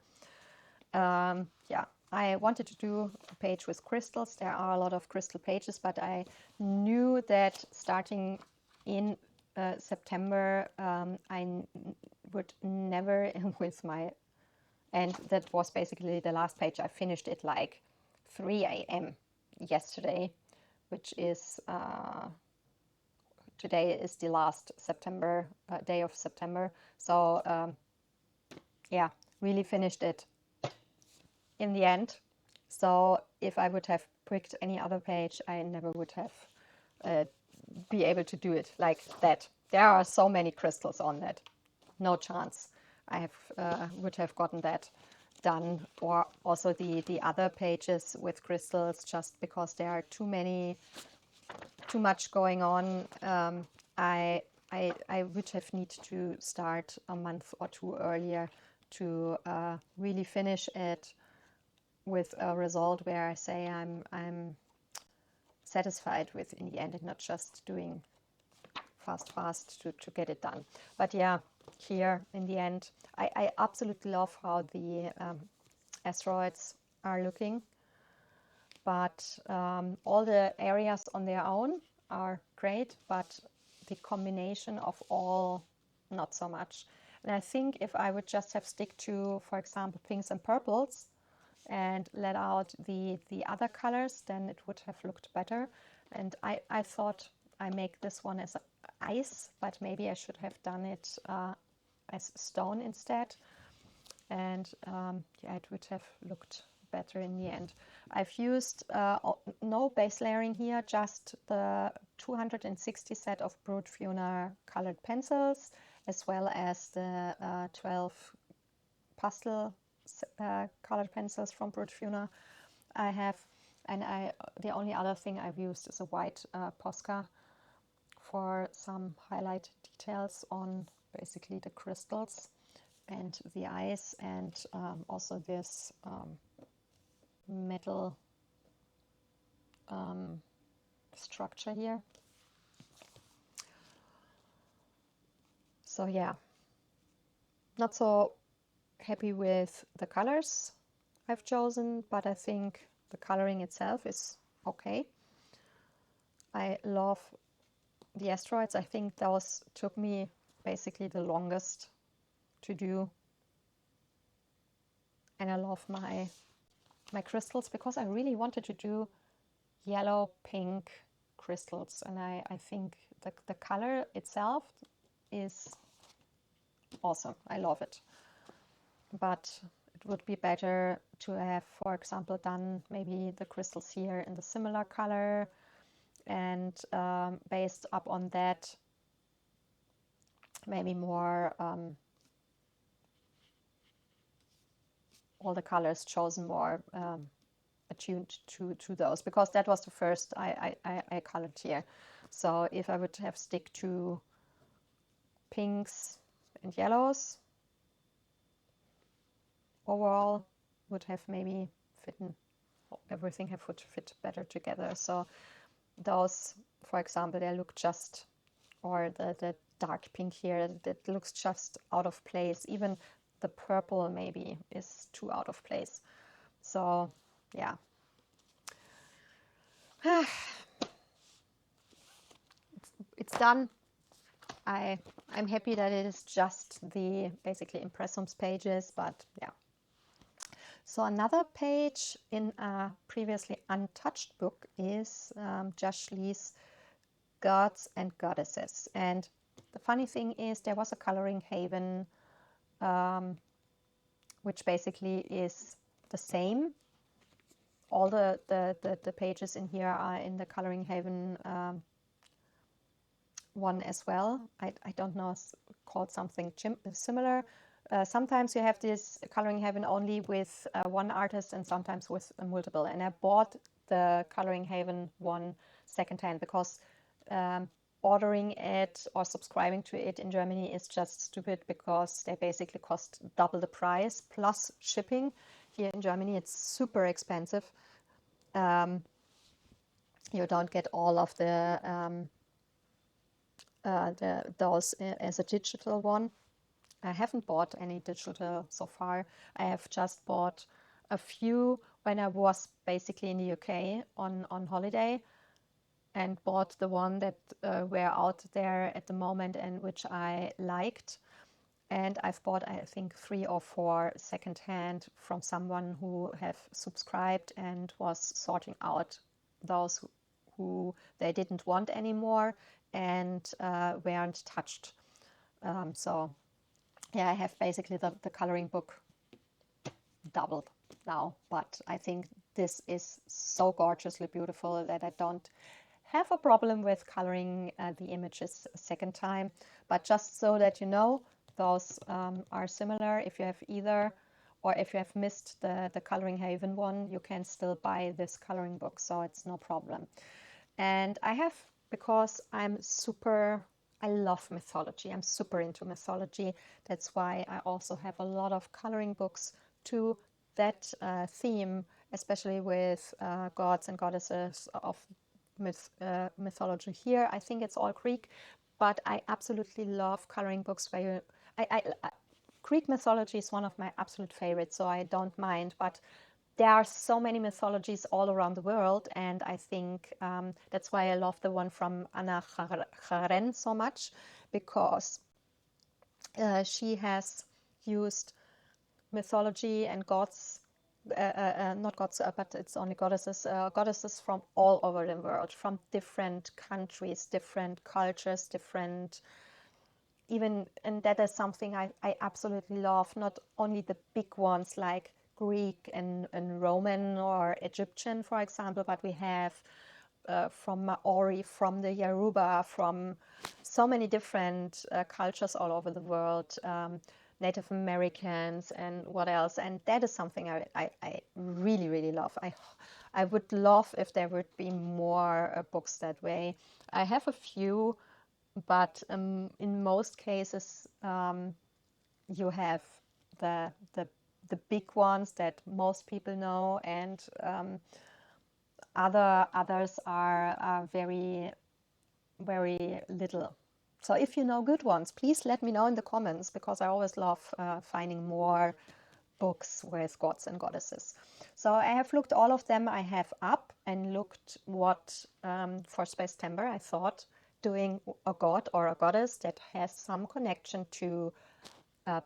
Yeah, I wanted to do a page with crystals. There are a lot of crystal pages, but I knew that starting in September, I would never with my, and that was basically the last page. I finished it like 3 a.m. yesterday, which is, today is the last September, day of September. So yeah, really finished it in the end. So if I would have picked any other page, I never would have be able to do it like that. There are so many crystals on that. No chance I would have gotten that done, or also the other pages with crystals, just because there are too much going on. I would have need to start a month or two earlier to really finish it with a result where I say I'm satisfied with in the end, and not just doing fast to get it done. But yeah, here in the end, I absolutely love how the asteroids are looking, but all the areas on their own are great, but the combination of all, not so much. And I think if I would just have stick to, for example, pinks and purples, and let out the other colors, then it would have looked better. And I thought I make this one as ice, but maybe I should have done it as stone instead, and yeah, it would have looked better in the end. I've used no base layering here, just the 260 set of Brut Fiona colored pencils, as well as the 12 pastel colored pencils from Brut Fiona I have. And the only other thing I've used is a white Posca for some highlight details on basically the crystals and the eyes, and also this metal structure here. So yeah, not so happy with the colors I've chosen, but I think the coloring itself is okay. I love the asteroids. I think those took me basically the longest to do. And I love my crystals because I really wanted to do yellow, pink crystals. And I think the color itself is awesome. I love it. But it would be better to have, for example, done maybe the crystals here in the similar color, and based up on that, maybe more all the colors chosen more attuned to those, because that was the first I colored here. So if I would have stick to pinks and yellows, overall would have maybe everything would fit better together. So those, for example, they look just, or the dark pink here, that looks just out of place. Even the purple maybe is too out of place. So yeah. It's done. I'm happy that it is just the basically impressums pages, but yeah. So another page in a previously untouched book is Josh Lee's Gods and Goddesses. And the funny thing is there was a Coloring Haven which basically is the same. All the pages in here are in the Coloring Haven one as well. I don't know, it's called something similar. Sometimes you have this Coloring Haven only with one artist and sometimes with multiple. And I bought the Coloring Haven one secondhand because ordering it or subscribing to it in Germany is just stupid, because they basically cost double the price plus shipping. Here in Germany it's super expensive. You don't get all of those as a digital one. I haven't bought any digital so far. I have just bought a few when I was basically in the UK on holiday, and bought the one that were out there at the moment and which I liked. And I've bought, I think, 3 or 4 secondhand from someone who have subscribed and was sorting out those who they didn't want anymore and weren't touched. So yeah, I have basically the coloring book doubled now, but I think this is so gorgeously beautiful that I don't have a problem with coloring the images a second time. But just so that you know, those are similar. If you have either, or if you have missed the Coloring Haven one, you can still buy this coloring book, so it's no problem. And I have, because I love mythology. I'm super into mythology. That's why I also have a lot of coloring books to that theme, especially with gods and goddesses of mythology here. I think it's all Greek, but I absolutely love coloring books where Greek mythology is one of my absolute favorites, so I don't mind. But there are so many mythologies all around the world, and I think that's why I love the one from Anna Karen so much, because she has used mythology and gods, not gods, but it's only goddesses from all over the world, from different countries, different cultures, different even, and that is something I absolutely love. Not only the big ones like Greek and Roman or Egyptian, for example, but we have from Maori, from the Yoruba, from so many different cultures all over the world, Native Americans and what else. And that is something I really, really love. I would love if there would be more books that way. I have a few, but in most cases you have the big ones that most people know, and others are very, very little So if you know good ones, please let me know in the comments, because I always love finding more books with gods and goddesses. So I have looked all of them. I have up and looked what for Spacember I thought doing a god or a goddess that has some connection to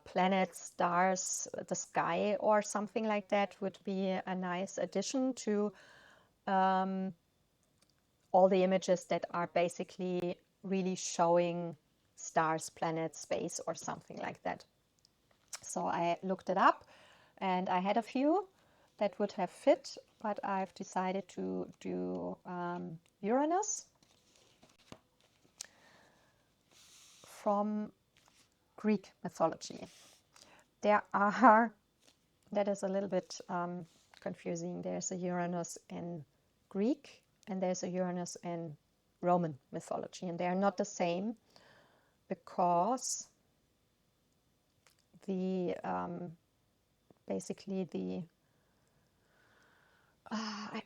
planets, stars, the sky, or something like that would be a nice addition to all the images that are basically really showing stars, planets, space, or something like that. So I looked it up, and I had a few that would have fit, but I've decided to do Uranus from Greek mythology. There are, that is a little bit confusing, there's a Uranus in Greek and there's a Uranus in Roman mythology, and they are not the same, because the basically the I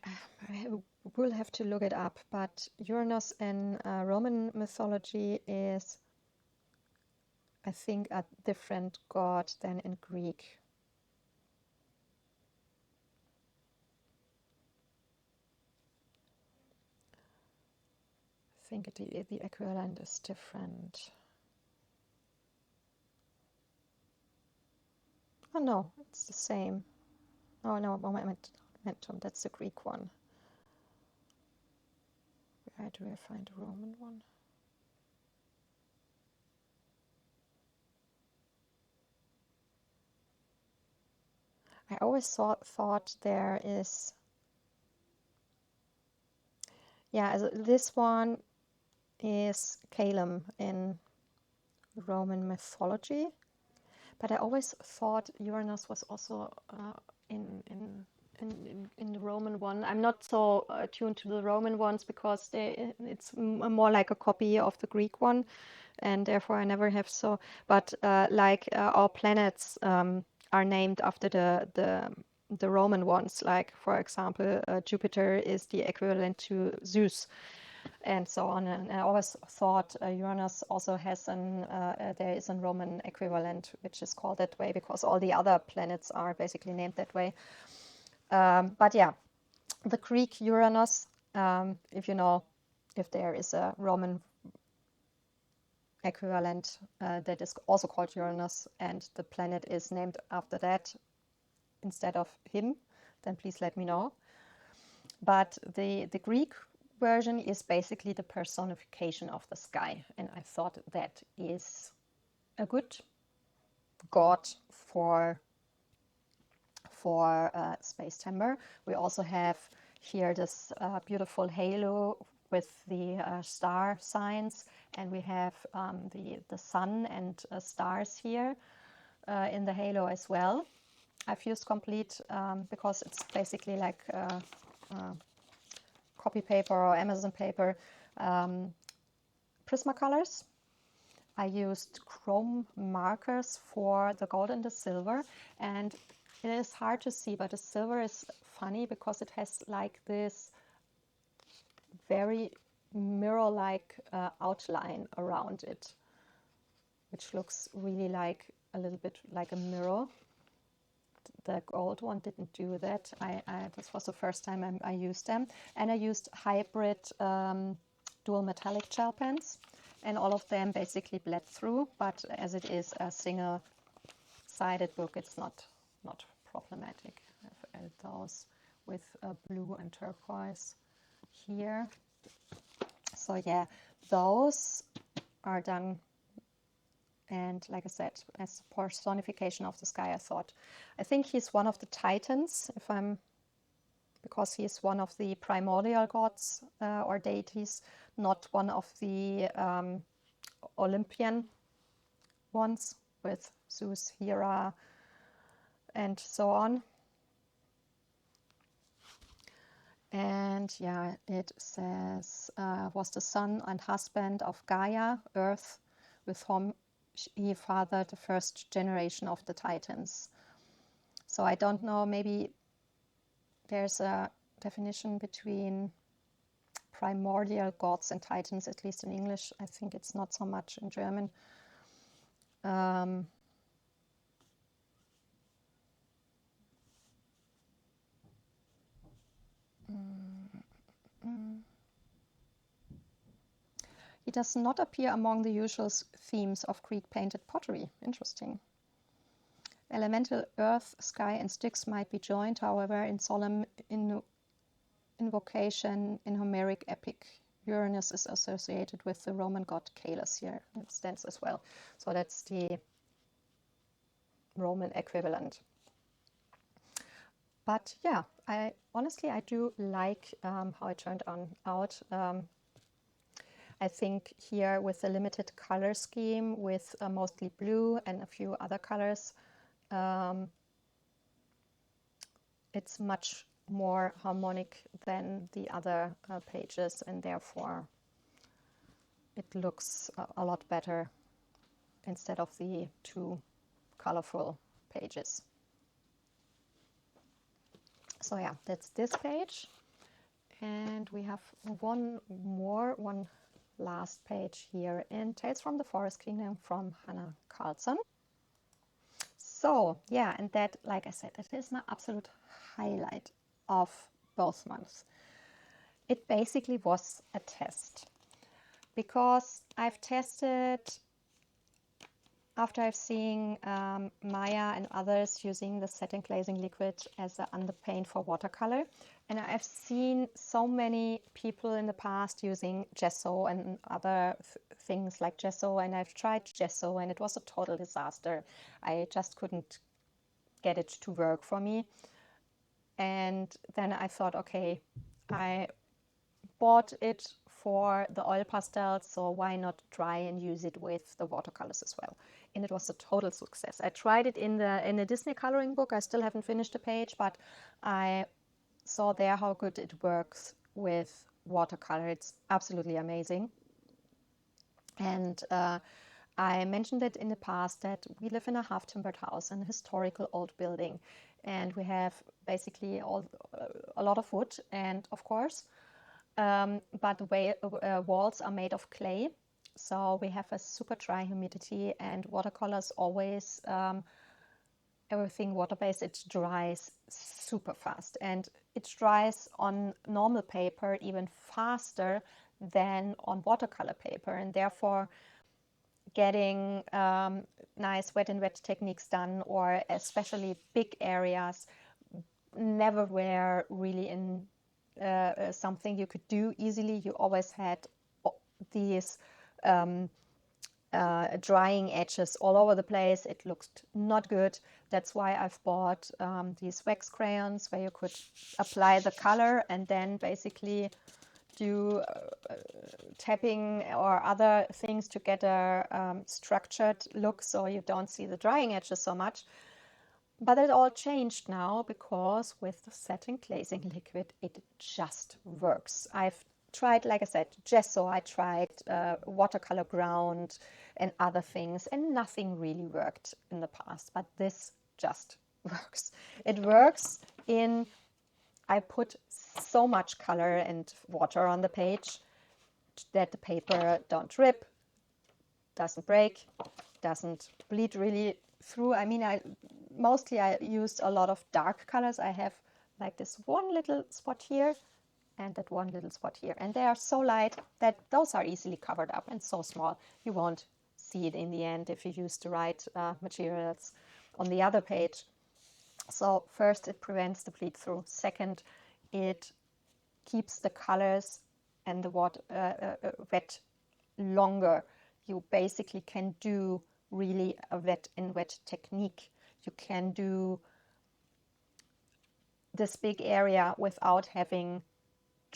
will have to look it up, but Uranus in Roman mythology is, I think, a different god than in Greek. I think the equivalent is different. Oh no, it's the same. Oh no, momentum, that's the Greek one. Where do I find the Roman one? I always thought there is, yeah, this one is Calum in Roman mythology, but I always thought Uranus was also in the Roman one. I'm not so attuned to the Roman ones, because it's more like a copy of the Greek one, and therefore I never have so. But our planets are named after the Roman ones. Like, for example, Jupiter is the equivalent to Zeus, and so on. And I always thought Uranus also has there is a Roman equivalent, which is called that way, because all the other planets are basically named that way. But yeah, the Greek Uranus, if there is a Roman equivalent that is also called Uranus, and the planet is named after that instead of him, then please let me know. But the Greek version is basically the personification of the sky, and I thought that is a good god for Spacember. We also have here this beautiful halo with the star signs, and we have the sun and stars here in the halo as well. I've used complete because it's basically like copy paper or Amazon paper Prismacolors. I used chrome markers for the gold and the silver, and it is hard to see, but the silver is funny because it has like this very mirror-like outline around it, which looks really like a little bit like a mirror. The gold one didn't do that. This was the first time I used them, and I used hybrid dual metallic gel pens, and all of them basically bled through. But as it is a single-sided book, it's not problematic. I've added those with blue and turquoise here. So yeah, those are done. And like I said, as personification of the sky, I think he's one of the Titans, because he is one of the primordial gods or deities, not one of the Olympian ones with Zeus, Hera, and so on. And yeah, it says, was the son and husband of Gaia, Earth, with whom he fathered the first generation of the Titans. So I don't know, maybe there's a definition between Primordial Gods and Titans, at least in English. I think it's not so much in German. He does not appear among the usual themes of Greek painted pottery. Interesting. Elemental earth, sky, and Styx might be joined, however, in solemn invocation in Homeric epic. Uranus is associated with the Roman god Caelus here. It stands as well. So that's the Roman equivalent. But yeah, honestly I do like how it turned out. I think here with the limited color scheme with mostly blue and a few other colors, it's much more harmonic than the other pages, and therefore it looks a lot better instead of the two colorful pages. So yeah, that's this page, and we have one last page here in Tales from the Forest Kingdom from Hanna Karlsson. So yeah, and that, like I said, it is my absolute highlight of both months. It basically was a test, because I've tested, after I've seen Maya and others using the setting glazing liquid as an underpaint for watercolor, and I've seen so many people in the past using gesso and other things like gesso, and I've tried gesso and it was a total disaster. I just couldn't get it to work for me. And then I thought, okay, I bought it for the oil pastels, so why not try and use it with the watercolors as well? And it was a total success. I tried it in a Disney coloring book. I still haven't finished the page, but I saw there how good it works with watercolor. It's absolutely amazing. And I mentioned it in the past that we live in a half-timbered house, an historical old building, and we have basically a lot of wood, and of course, but the walls are made of clay, so we have a super dry humidity, and watercolors always, everything water-based, it dries super fast, and it dries on normal paper even faster than on watercolor paper, and therefore getting nice wet and wet techniques done, or especially big areas, never were really in something you could do easily. You always had these drying edges all over the place. It looked not good. That's why I've bought these wax crayons where you could apply the color and then basically do tapping or other things to get a structured look, so you don't see the drying edges so much. But it all changed now, because with the setting glazing liquid, it just works. I've tried, like I said, gesso, I tried watercolor ground and other things, and nothing really worked in the past, but this just works. It works in, I put so much color and water on the page that the paper don't rip, doesn't break, doesn't bleed really through. I mean, I used a lot of dark colors. I have like this one little spot here and that one little spot here, and they are so light that those are easily covered up, and so small you won't see it in the end if you use the right materials on the other page. So first, it prevents the bleed through. Second, it keeps the colors and the water wet longer. You basically can do really a wet in wet technique. You can do this big area without having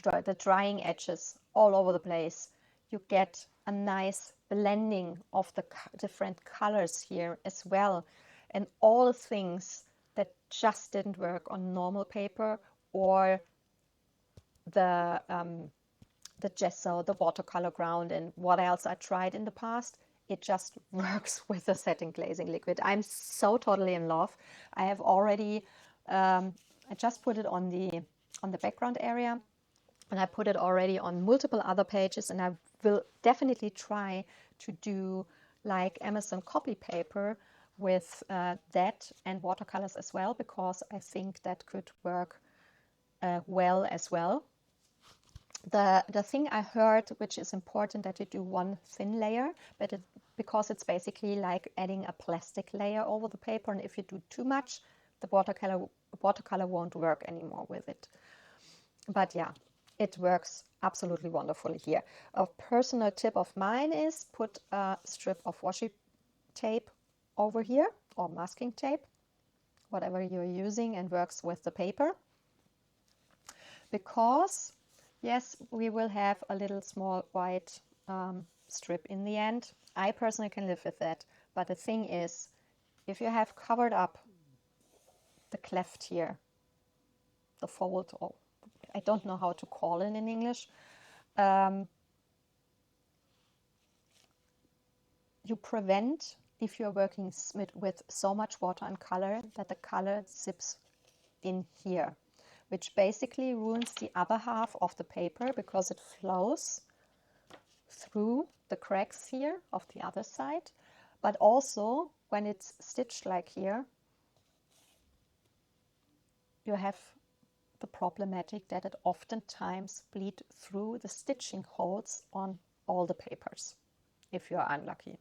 the drying edges all over the place. You get a nice blending of the different colors here as well, and all things that just didn't work on normal paper or the gesso, the watercolor ground, and what else I tried in the past. It just works with the setting glazing liquid. I'm so totally in love. I have already, I just put it on the background area. And I put it already on multiple other pages, and I will definitely try to do like Amazon copy paper with that and watercolors as well, because I think that could work well as well. The thing I heard, which is important, that you do one thin layer, but because it's basically like adding a plastic layer over the paper, and if you do too much, the watercolor won't work anymore with it. But yeah, it works absolutely wonderfully here. A personal tip of mine is put a strip of washi tape over here, or masking tape, whatever you're using and works with the paper. Because yes, we will have a little small white strip in the end. I personally can live with that. But the thing is, if you have covered up the cleft here, the fold, or I don't know how to call it in English, you prevent, if you're working with so much water and color, that the color zips in here, which basically ruins the other half of the paper because it flows through the cracks here of the other side. But also when it's stitched like here, you have the problematic that it oftentimes bleed through the stitching holes on all the papers, if you're unlucky.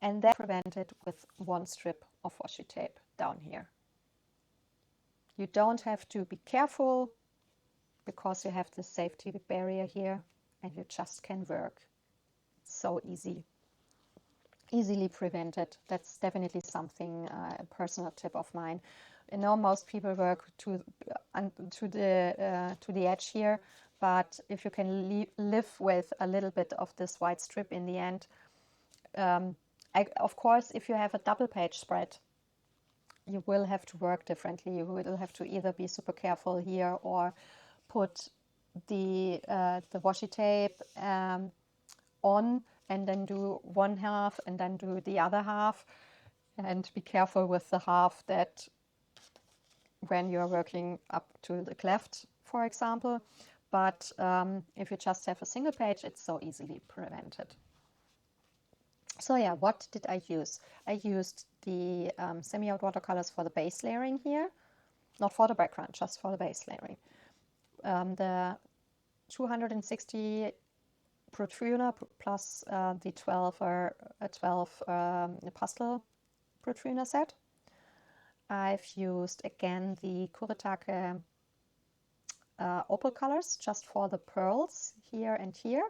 And that's prevented with one strip of washi tape down here. You don't have to be careful because you have the safety barrier here, and you just can work. So easily prevented. That's definitely something, a personal tip of mine. I know most people work to the edge here, but if you can live with a little bit of this white strip in the end, of course, if you have a double page spread, you will have to work differently. You will have to either be super careful here or put the washi tape on and then do one half and then do the other half, and be careful with the half that when you're working up to the cleft, for example. But if you just have a single page, it's so easily prevented. So yeah, what did I use? I used the semi-out watercolors for the base layering here, not for the background, just for the base layering. The 260 protruner plus the 12 pastel protruner set. I've used again the Kuretake opal colors just for the pearls here and here,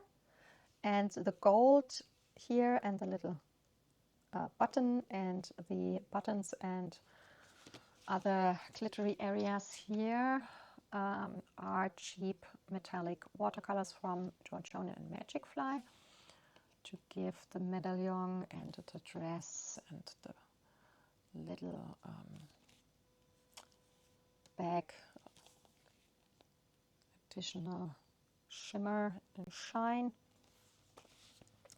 and the gold here, and the little button and the buttons and other glittery areas here are cheap metallic watercolors from Giorgione and Magic Fly to give the medallion and the dress and the little bag additional shimmer and shine.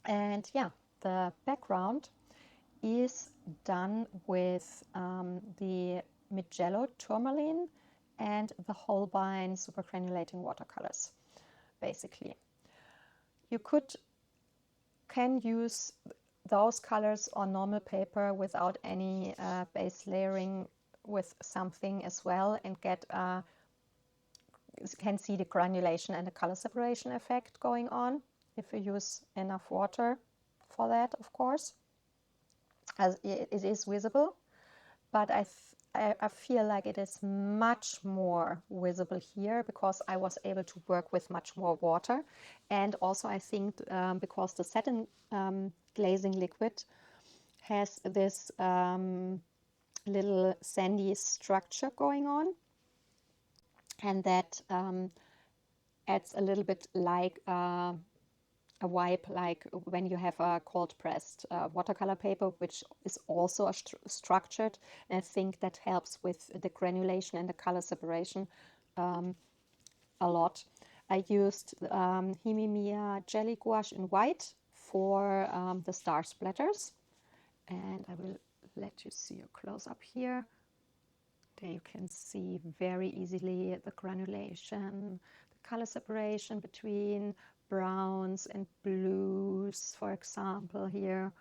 And yeah, the background is done with the Mijello Tourmaline and the Holbein super granulating watercolors, basically. You can use those colors on normal paper without any base layering with something as well, and can see the granulation and the color separation effect going on if you use enough water for that, of course, as it is visible. But I feel like it is much more visible here because I was able to work with much more water, and also I think because the satin glazing liquid has this little sandy structure going on, and that adds a little bit like a wipe, like when you have a cold pressed watercolor paper, which is also structured. And I think that helps with the granulation and the color separation a lot. I used Himimiya Jelly Gouache in white for the star splatters, and I will let you see a close up here. There you can see very easily the granulation, the color separation between browns and blues, for example, here.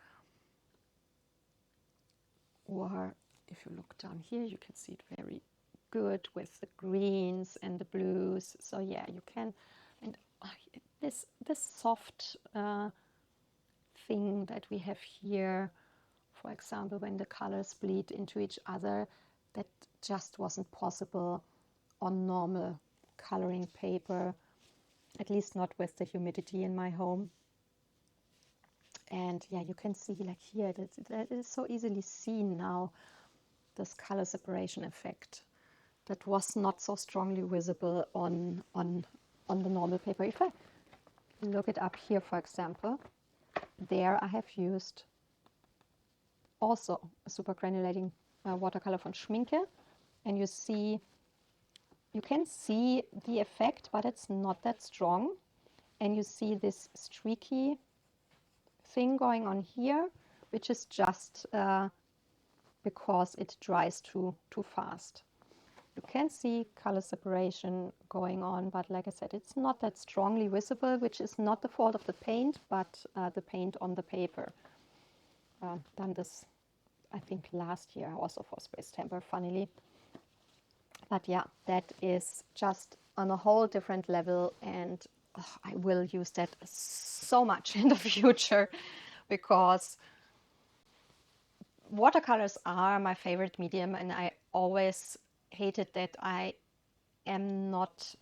Or if you look down here, you can see it very good with the greens and the blues. So yeah, you can, and this soft thing that we have here, for example, when the colors bleed into each other, that just wasn't possible on normal coloring paper, at least not with the humidity in my home. And yeah, you can see like here, that is so easily seen now, this color separation effect that was not so strongly visible on the normal paper. If I look it up here, for example, there I have used also a super granulating watercolor von Schminke, and you can see the effect, but it's not that strong. And you see this streaky thing going on here, which is just because it dries too fast. You can see color separation going on, but like I said, it's not that strongly visible, which is not the fault of the paint, but the paint on the paper. Done this, I think, last year also for Space Temper, funnily. But yeah, that is just on a whole different level, and I will use that so much in the future, because watercolors are my favorite medium, and I always hated that I am not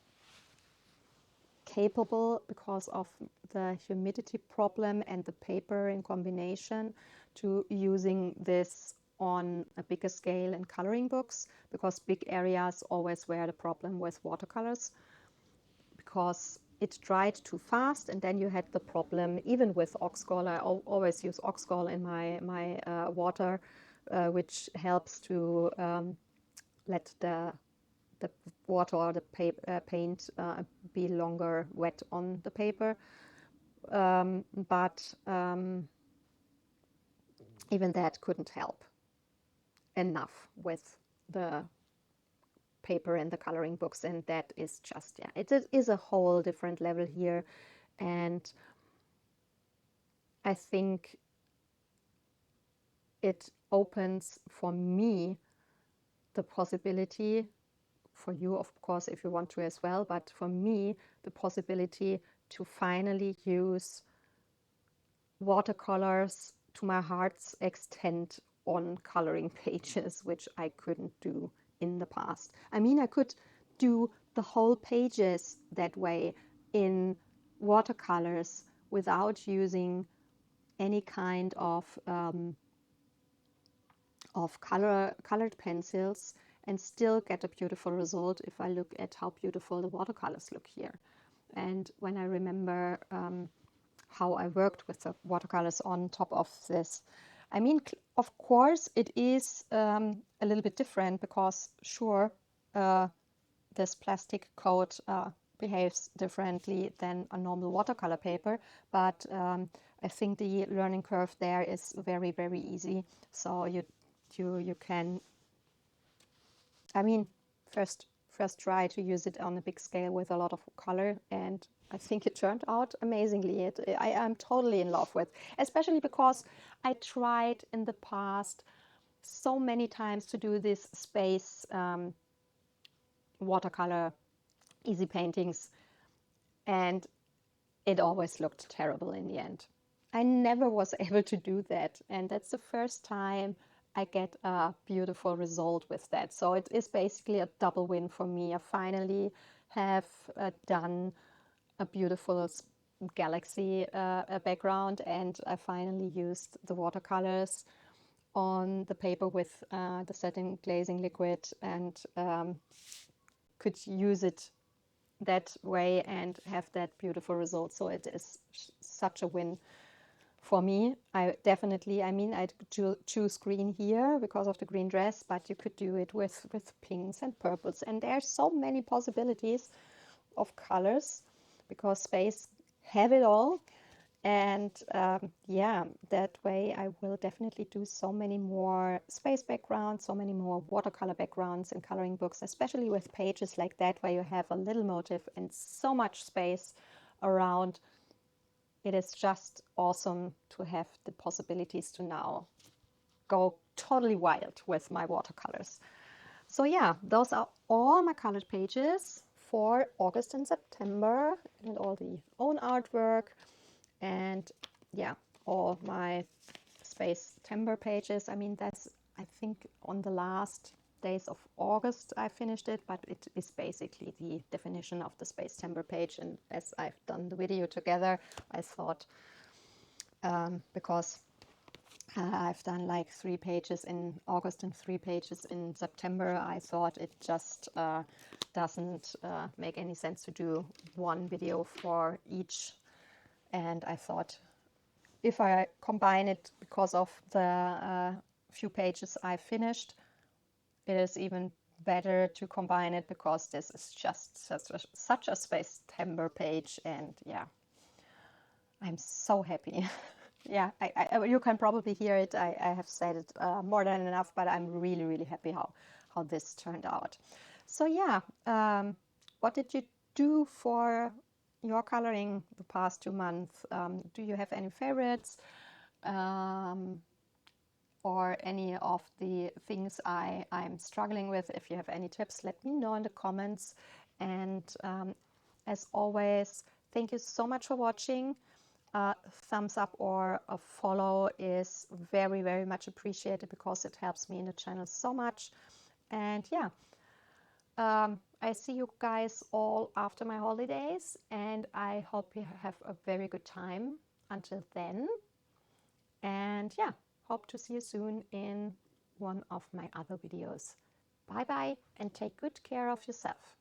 capable, because of the humidity problem and the paper in combination, to using this on a bigger scale in coloring books, because big areas always were the problem with watercolors, because it dried too fast, and then you had the problem even with Oxgall. I always use Oxgall in my water, which helps to let the water or the paint be longer wet on the paper. But even that couldn't help enough with the paper and the coloring books, and that is just, yeah, it is a whole different level here. And I think it opens for me the possibility, for you of course if you want to as well, but for me the possibility to finally use watercolors to my heart's extent on coloring pages, which I couldn't do in the past. I mean, I could do the whole pages that way in watercolors without using any kind of colored pencils, and still get a beautiful result if I look at how beautiful the watercolors look here. And when I remember how I worked with the watercolors on top of this, I mean, of course it is a little bit different, because sure, this plastic coat behaves differently than a normal watercolor paper, but I think the learning curve there is very, very easy. So you can, I mean, first try to use it on a big scale with a lot of color, and I think it turned out amazingly. I am totally in love with, especially because I tried in the past so many times to do this space watercolor easy paintings, and it always looked terrible in the end. I never was able to do that, and that's the first time I get a beautiful result with that. So it is basically a double win for me. I finally have done a beautiful galaxy background, and I finally used the watercolors on the paper with the satin glazing liquid, and could use it that way and have that beautiful result. So it is such a win for me. I mean, I'd choose green here because of the green dress, but you could do it with pinks and purples, and there's so many possibilities of colors, because Space have it all And yeah, that way I will definitely do so many more space backgrounds, so many more watercolor backgrounds in coloring books, especially with pages like that where you have a little motif and so much space around. It is just awesome to have the possibilities to now go totally wild with my watercolors. So yeah, those are all my colored pages for August and September, and all the own artwork, and yeah, all my Space Timber pages. I mean, that's, I think, on the last days of August I finished it, but it is basically the definition of the Space Timber page. And as I've done the video together, I thought, because I've done like 3 pages in August and 3 pages in September, I thought it just doesn't make any sense to do one video for each. And I thought if I combine it, because of the few pages I finished, it is even better to combine it, because this is just such a Space Timber page. And yeah, I'm so happy. Yeah, you can probably hear it. I have said it more than enough, but I'm really, really happy how this turned out. So yeah, what did you do for your coloring the past 2 months? Do you have any favorites? Or any of the things I'm struggling with? If you have any tips, let me know in the comments. And as always, thank you so much for watching. Thumbs up or a follow is very, very much appreciated, because it helps me in the channel so much. And yeah, I see you guys all after my holidays, and I hope you have a very good time until then. And yeah, hope to see you soon in one of my other videos. Bye bye, and take good care of yourself.